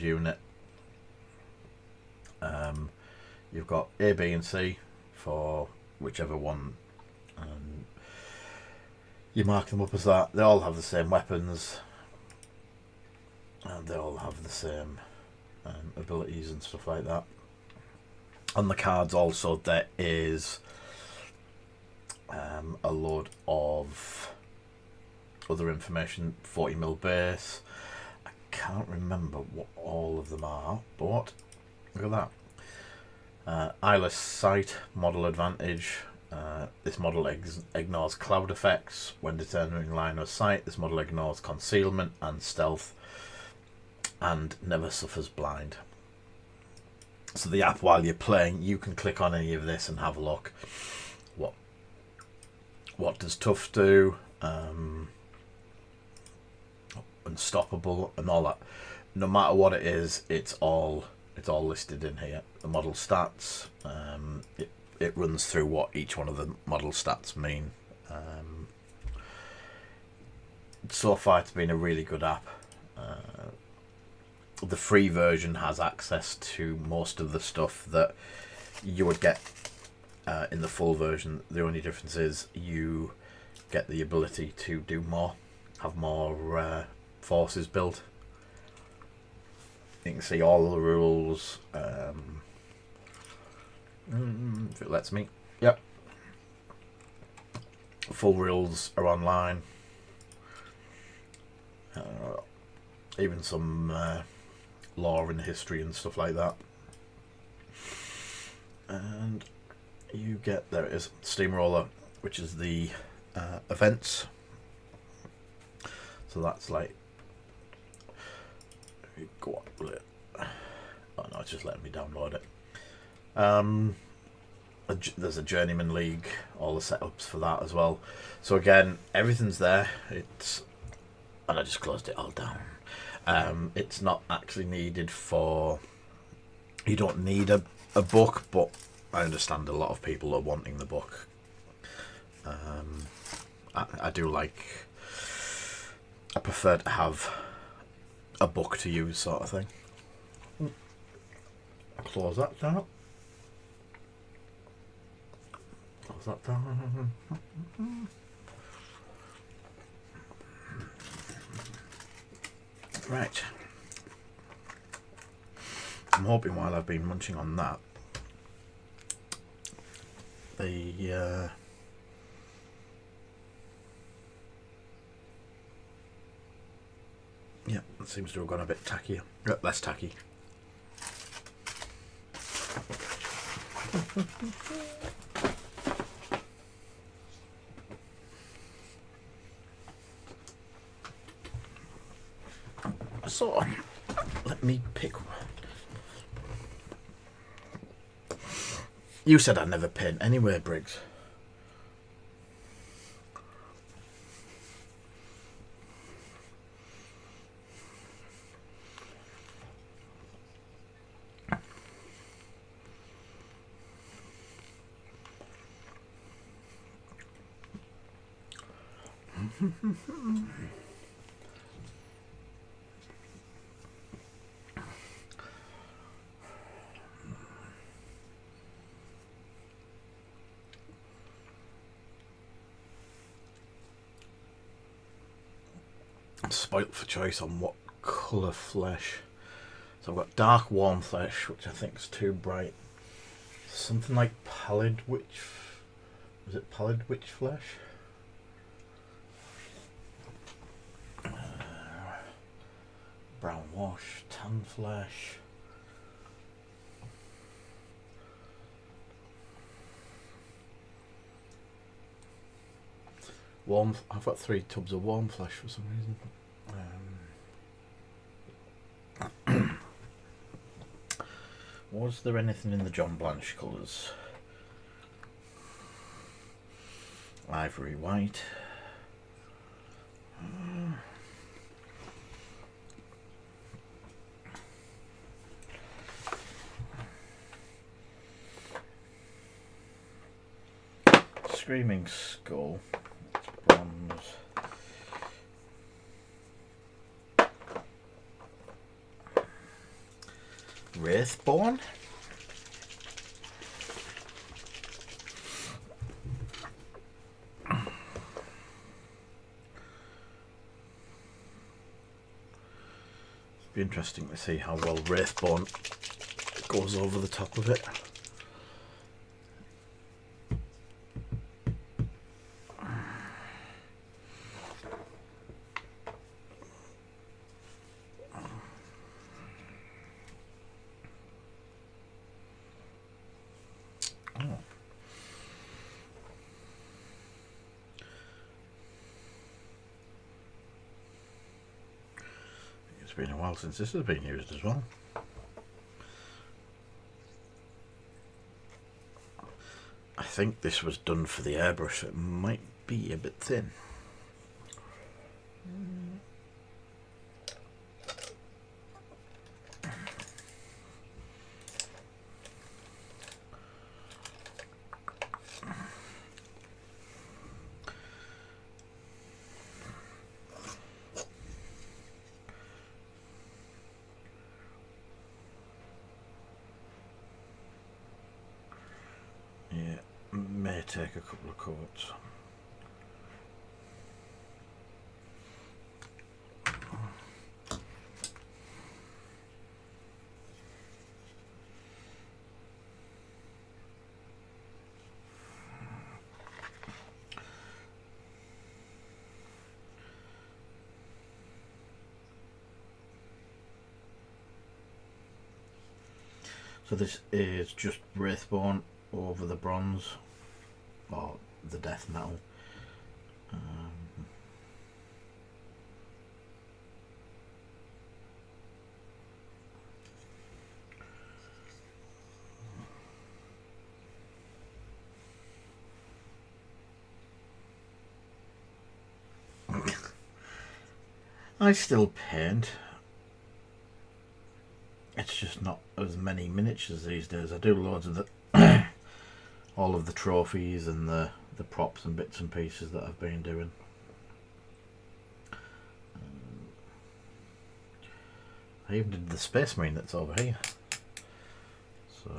unit. You've got A, B, and C for whichever one. You mark them up as that. They all have the same weapons, and they all have the same abilities and stuff like that. On the cards also there is a load of other information. 40mm base. I can't remember what all of them are, but look at that. Eyeless sight, model advantage. This model ignores cloud effects when determining line of sight. This model ignores concealment and stealth, and never suffers blind. So the app, while you're playing, you can click on any of this and have a look. What does tough do? Unstoppable and all that. No matter what it is, it's all listed in here. The model stats. It runs through what each one of the model stats mean. So far, it's been a really good app. The free version has access to most of the stuff that you would get in the full version. The only difference is you get the ability to do more, have more forces built. You can see all the rules. If it lets me. Yep. full rules are online. Even some law and history and stuff like that. And you get, there it is, Steamroller, which is the events. So that's like, go on with it. Oh no, it's just letting me download it. There's a Journeyman League, all the setups for that as well. So again, everything's there. It's, and I just closed it all down. It's not actually needed for, you don't need a book, but I understand a lot of people are wanting the book. I do like, I prefer to have a book to use, sort of thing. Close that down. Close that down. Right. I'm hoping while I've been munching on that, the yeah, it seems to have gone a bit tacky, less tacky. So, let me pick. You said I'd never paint anywhere, Briggs. I'm spoilt for choice on what colour flesh. So I've got dark warm flesh, which I think is too bright. Something like pallid witch. Was it pallid witch flesh? Brown wash, tan flesh. Warm. I've got 3 tubs of warm flesh for some reason. Was there anything in the John Blanche colours? Ivory white. Screaming Skull. Bronze. Wraithborn. It'd be interesting to see how well Wraithborn goes over the top of it. It's been a while since this has been used as well. I think this was done for the airbrush, so it might be a bit thin. May take a couple of coats. So this is just Wraithbone over the bronze, or the death metal. I still paint. It's just not as many miniatures these days. I do loads of the all of the trophies and the props and bits and pieces that I've been doing. I even did the Space Marine that's over here. So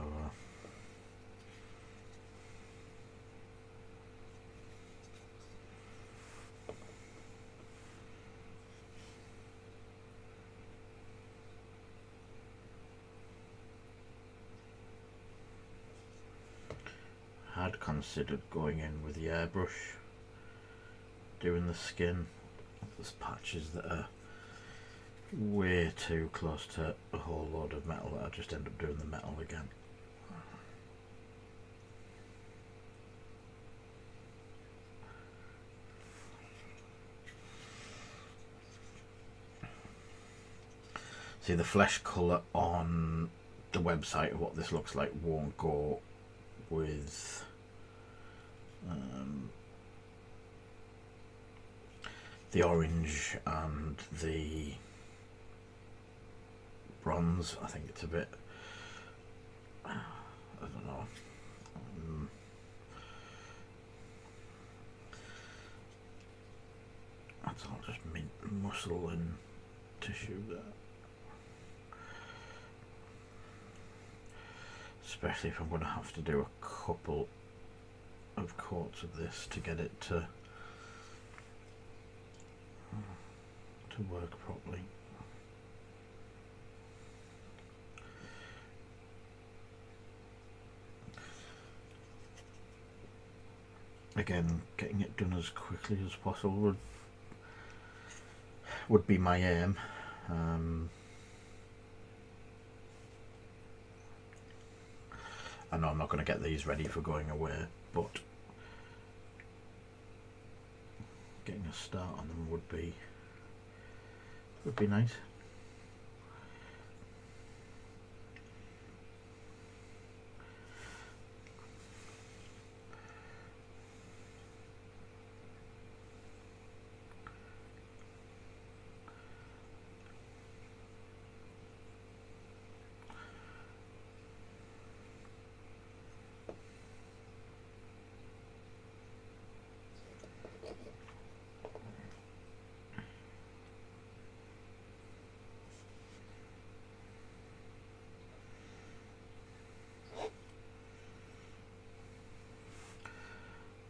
had considered going in with the airbrush, doing the skin. There's patches that are way too close to a whole load of metal that I just end up doing the metal again. See, the flesh colour on the website of what this looks like won't go with the orange and the bronze. I think it's a bit, I don't know, that's all just mint muscle and tissue there. Especially if I'm going to have to do a couple of coats of this to get it to work properly. Again, getting it done as quickly as possible would be my aim. I know I'm not going to get these ready for going away, but getting a start on them would be nice.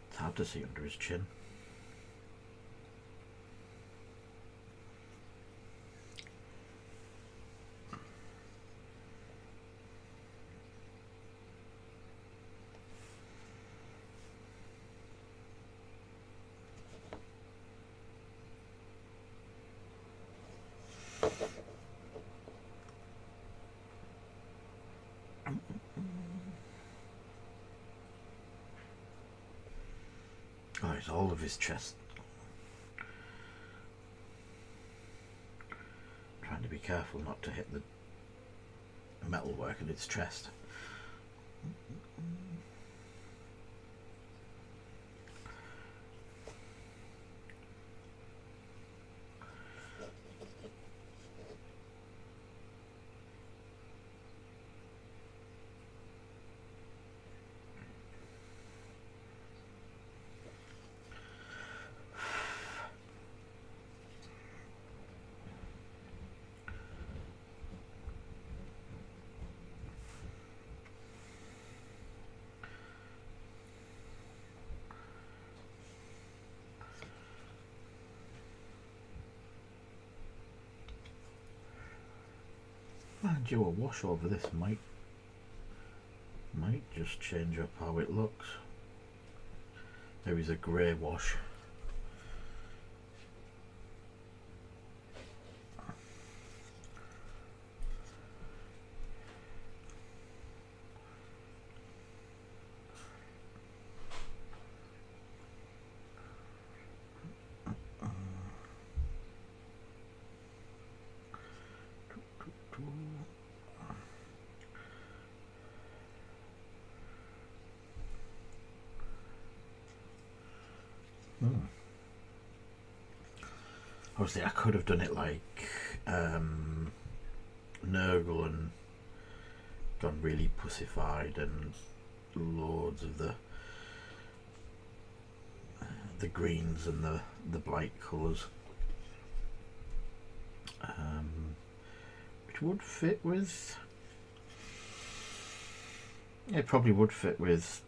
It's hard to see under his chin. Oh, it's all of his chest. Trying to be careful not to hit the metalwork in its chest. Mind you, a wash over this might just change up how it looks. There is a grey wash. obviously I could have done it like Nurgle and gone really pussified and loads of the greens and the blight colours, which would fit with. It probably would fit with,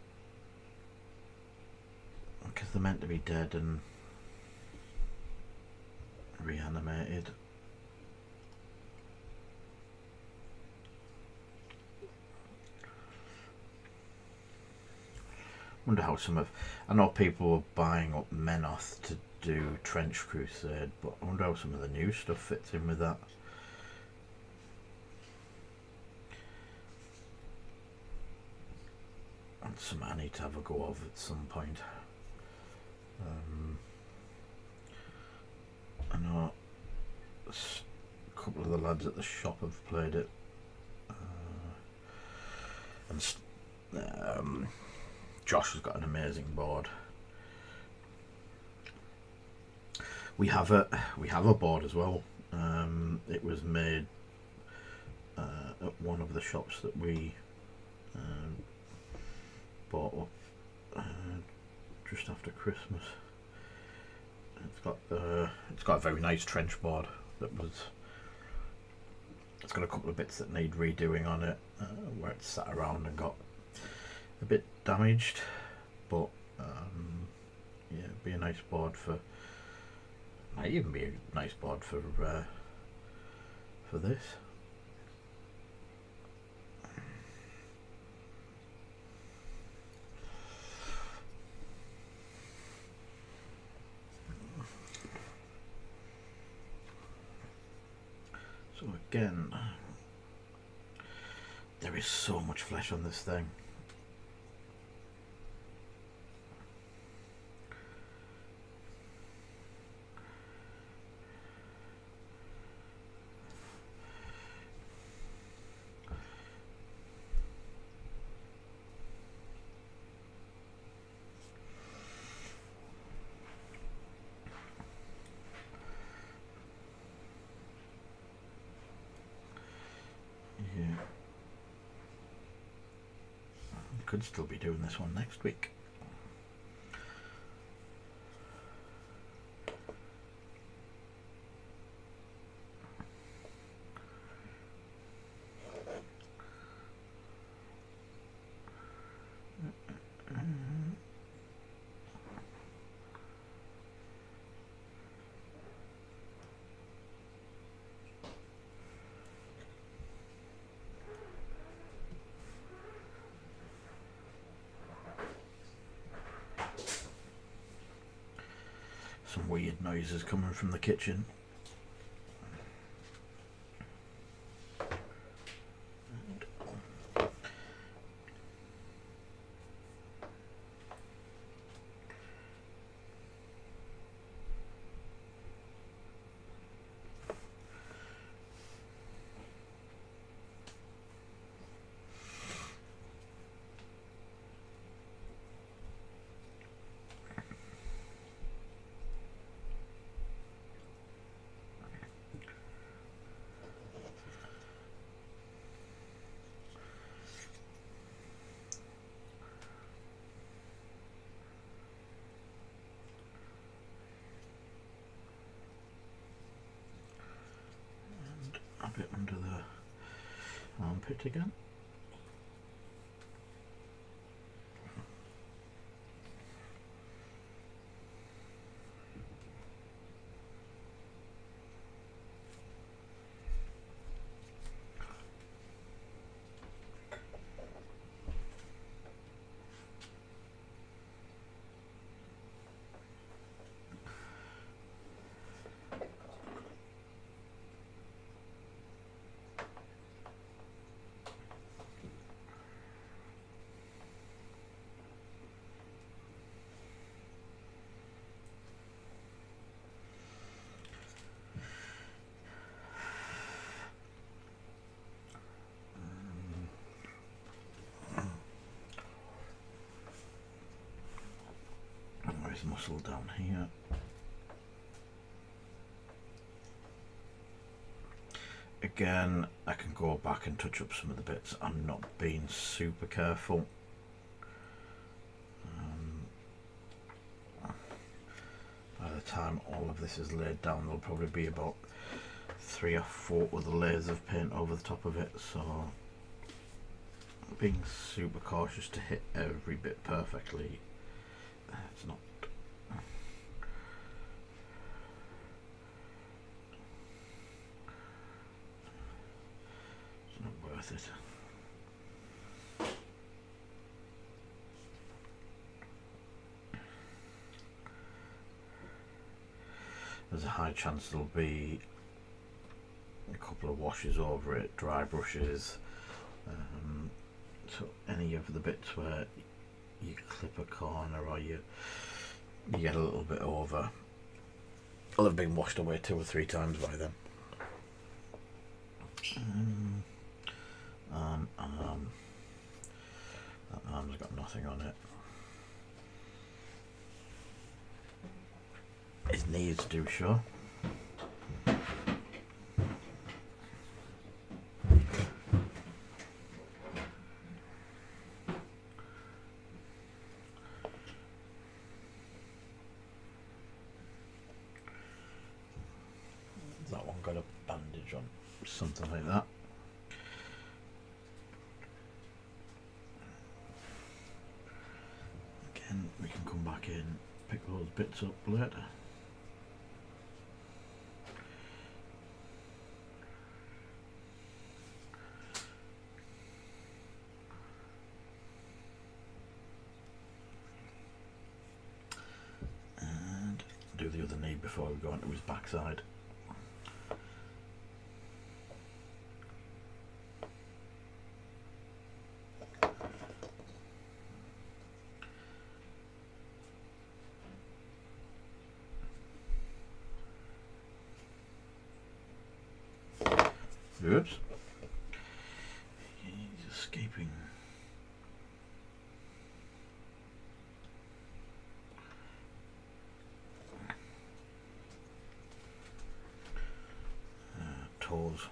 because they're meant to be dead and reanimated. Wonder how some of, I know people were buying up Menoth to do Trench Crusade, but I wonder how some of the new stuff fits in with that. That's something I need to have a go of at some point. I know a couple of the lads at the shop have played it, and Josh has got an amazing board. We have a board as well. It was made at one of the shops that we bought up just after Christmas. It's got a very nice trench board it's got a couple of bits that need redoing on it, where it's sat around and got a bit damaged, but yeah, it'd be a nice board for, might even be a nice board for this. So again, there is so much flesh on this thing. Yeah. Could still be doing this one next week. Some weird noises coming from the kitchen. A bit under the armpit again. Muscle down here. Again, I can go back and touch up some of the bits. I'm not being super careful. By the time all of this is laid down, there'll probably be about 3 or 4 other layers of paint over the top of it, so being super cautious to hit every bit perfectly, it's not worth it. There's a high chance there'll be a couple of washes over it, dry brushes, so any of the bits where you clip a corner or you get a little bit over, will have been washed away 2 or 3 times by then. That arm's got nothing on it. His knees do show. That one got a bandage on, something like that. Again, we can come back in, pick those bits up later. And do the other knee before we go onto his backside. Oops. He's escaping. Toes.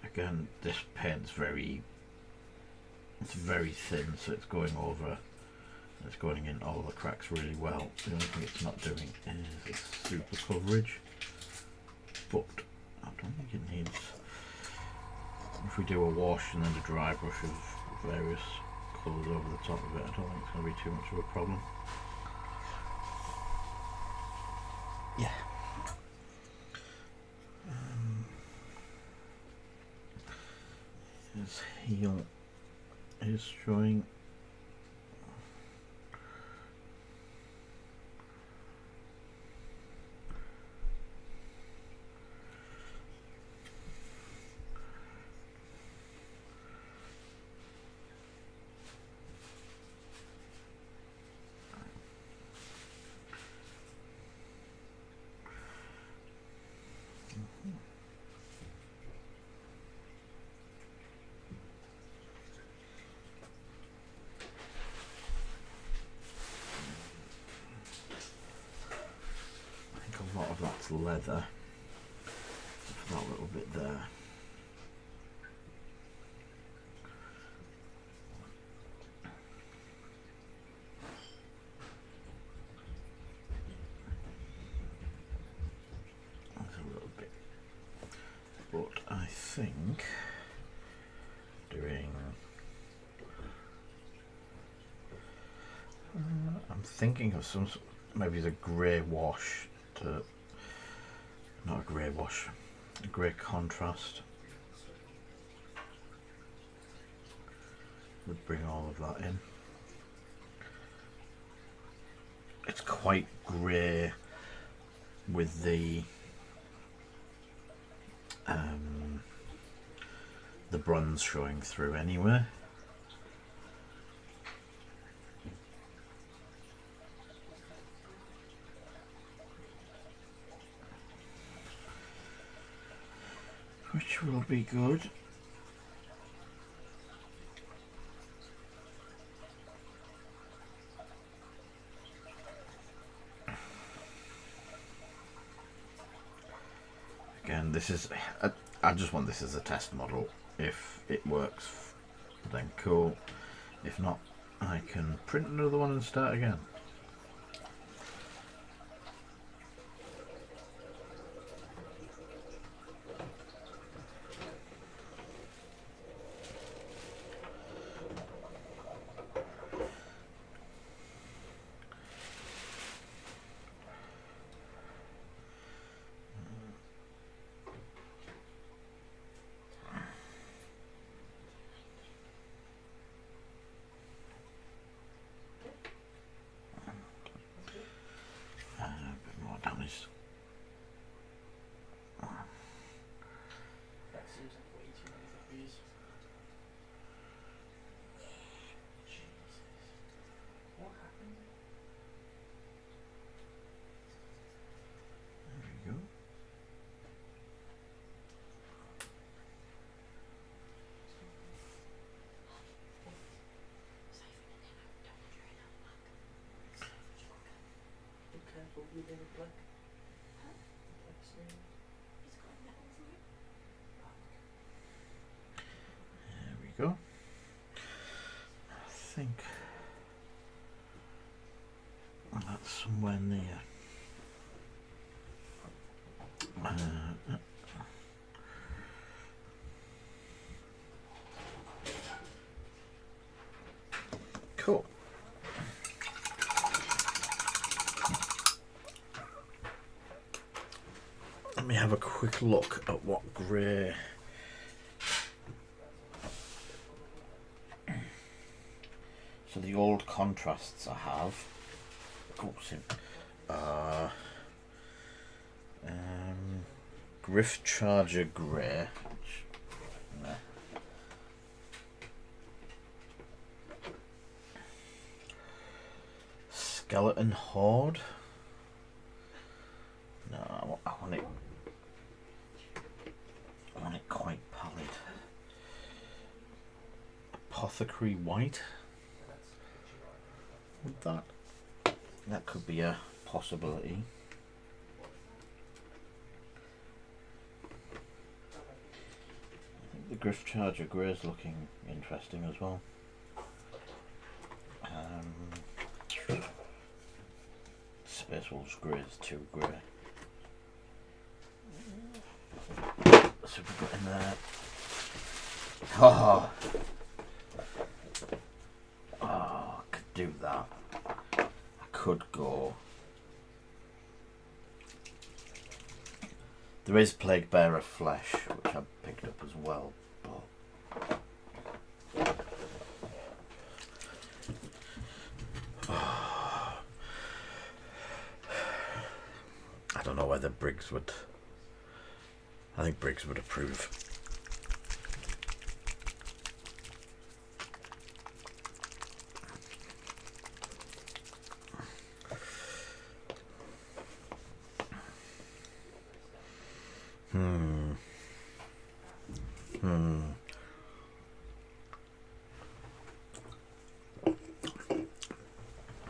Again, this paint's very thin, so it's going over, it's going in all the cracks really well. The only thing it's not doing is its super coverage, but I don't think it needs, if we do a wash and then a dry brush of various colours over the top of it, I don't think it's going to be too much of a problem. Yeah. His heel is showing. A lot of that's leather for that little bit there. That's a little bit, but I think doing I'm thinking of some, maybe the grey wash to, not a grey wash, a grey contrast would bring all of that in. It's quite grey with the the bronze showing through anyway. Which will be good. Again, this is, I just want this as a test model. If it works, then cool. If not, I can print another one and start again. There we go. I think that's somewhere near. Cool. Let me have a quick look at what grey. So the old contrasts I have, of course, Griff Charger Grey. Nah. Skeleton Horde. No, I want it quite pallid. Apothecary White. Would that could be a possibility. I think the Griff Charger Grey is looking interesting as well. Space Wolves Grey is too grey. So we've got in there. Oh, I could do that. I could go. There is Plague Bearer Flesh, which I picked up as well, but I don't know whether Briggs would. I think Briggs would approve.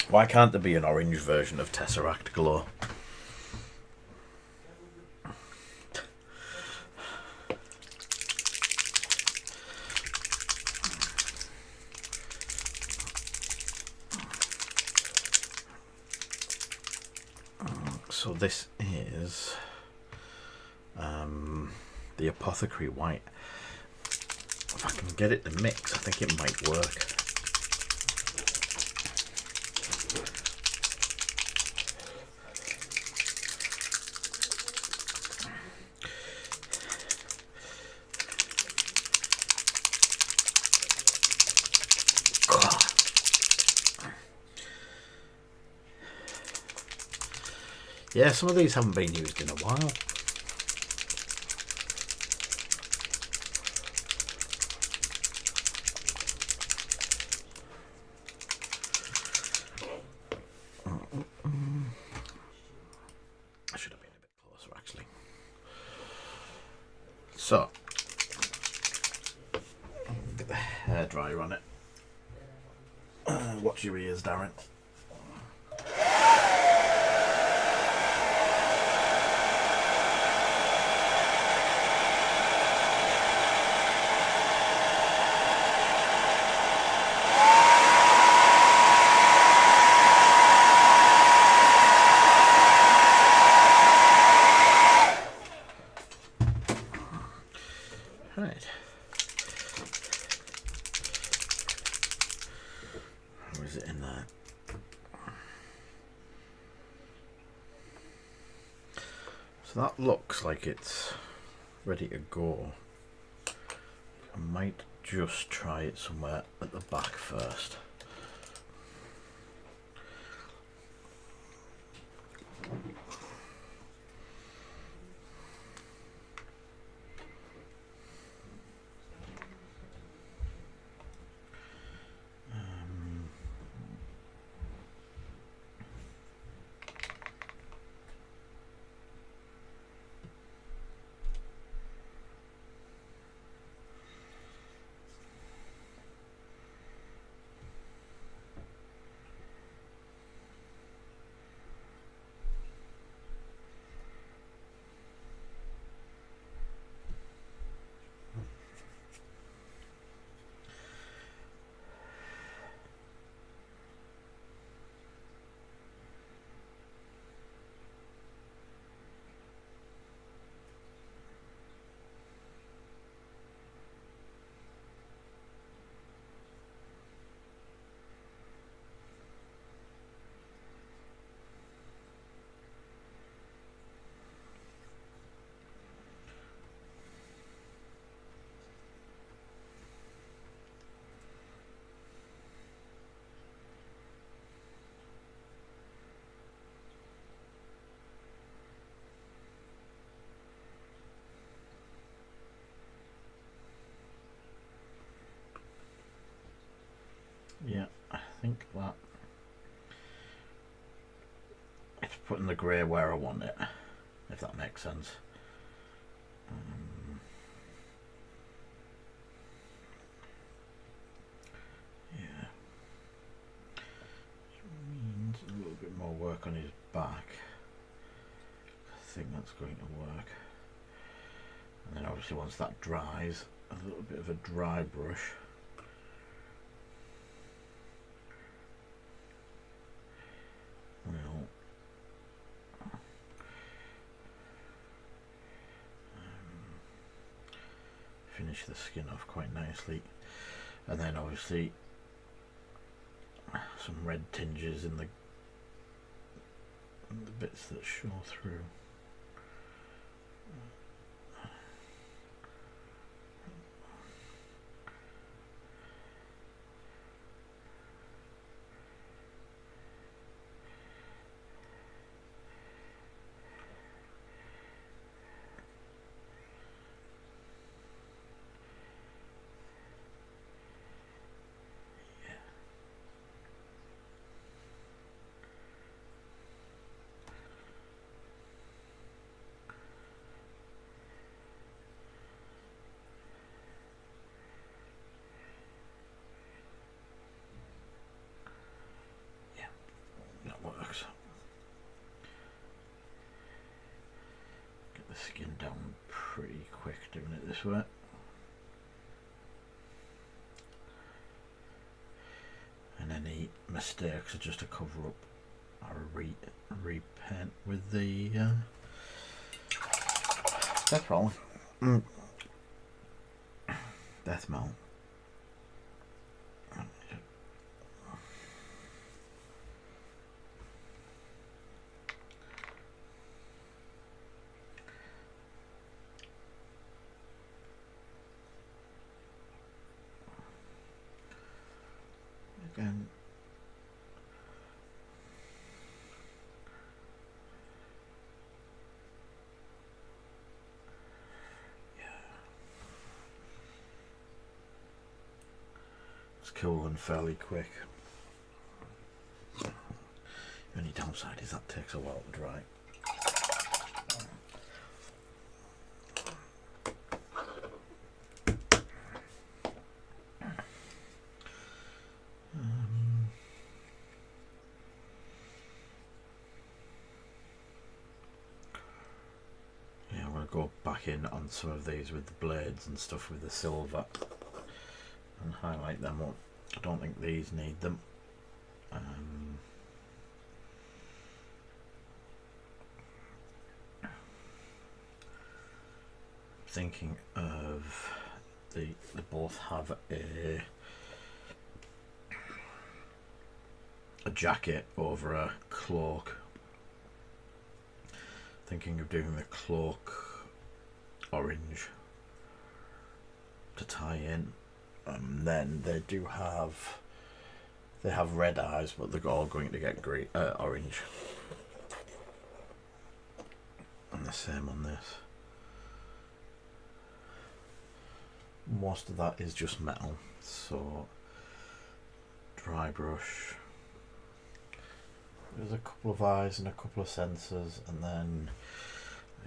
Why can't there be an orange version of Tesseract Glow? So this is the Apothecary White. If I can get it to mix, I think it might work. Yeah, some of these haven't been used in a while. So, get the hairdryer on it. Watch your ears, Darren. Right. Or is it in there? So that looks like it's ready to go. I might just try it somewhere at the back first. Yeah, I think that it's putting the grey where I want it, if that makes sense. Yeah, which means a little bit more work on his back. I think that's going to work. And then obviously once that dries, a little bit of a dry brush. Will finish the skin off quite nicely, and then obviously some red tinges in the bits that show through. That works. Get the skin down pretty quick doing it this way. And any mistakes are just to cover up or repaint with the death roll. Death mount. Again, it's cool and fairly quick. The only downside is that takes a while to dry. back in on some of these with the blades and stuff with the silver and highlight them up. I don't think these need them. Thinking of they both have a jacket over a cloak. Thinking of doing the cloak orange to tie in, and then they have red eyes, but they're all going to get green, orange, and the same on this. Most of that is just metal, so dry brush. There's a couple of eyes and a couple of sensors, and then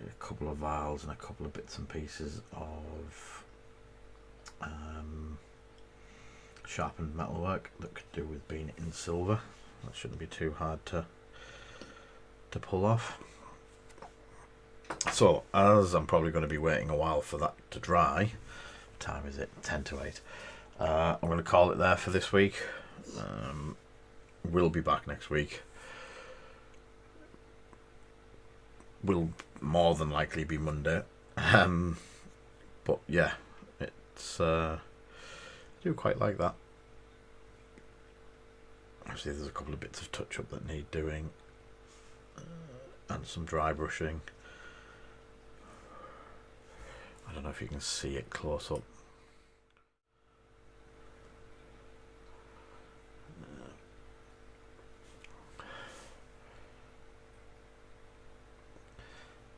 a couple of vials and a couple of bits and pieces of sharpened metalwork that could do with being in silver. That shouldn't be too hard to pull off. So, as I'm probably going to be waiting a while for that to dry, what time is it? 10 to 8. I'm going to call it there for this week. We'll be back next week. Will more than likely be Monday. But yeah, it's I do quite like that. Obviously there's a couple of bits of touch up that need doing, and some dry brushing. I don't know if you can see it close up.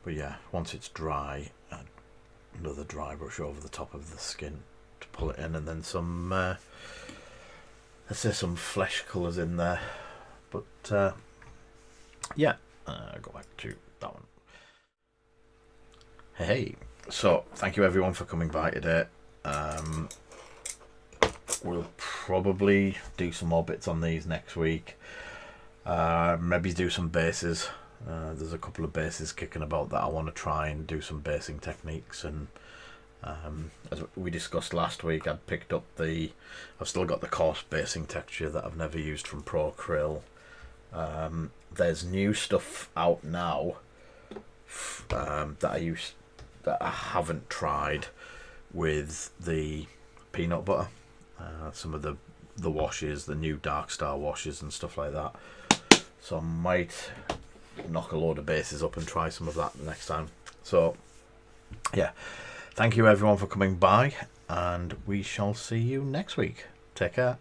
But yeah, once it's dry, another dry brush over the top of the skin to pull it in, and then some, let's say some flesh colours in there. But yeah, go back to that one. Hey, so thank you everyone for coming by today. We'll probably do some more bits on these next week. Maybe do some bases. There's a couple of bases kicking about that I want to try and do some basing techniques, and as we discussed last week, I've still got the coarse basing texture that I've never used from Pro Krill. There's new stuff out now that I haven't tried with the peanut butter. Some of the washes, the new Dark Star washes and stuff like that. So I might knock a load of bases up and try some of that next time. So yeah, thank you everyone for coming by, and we shall see you next week. Take care.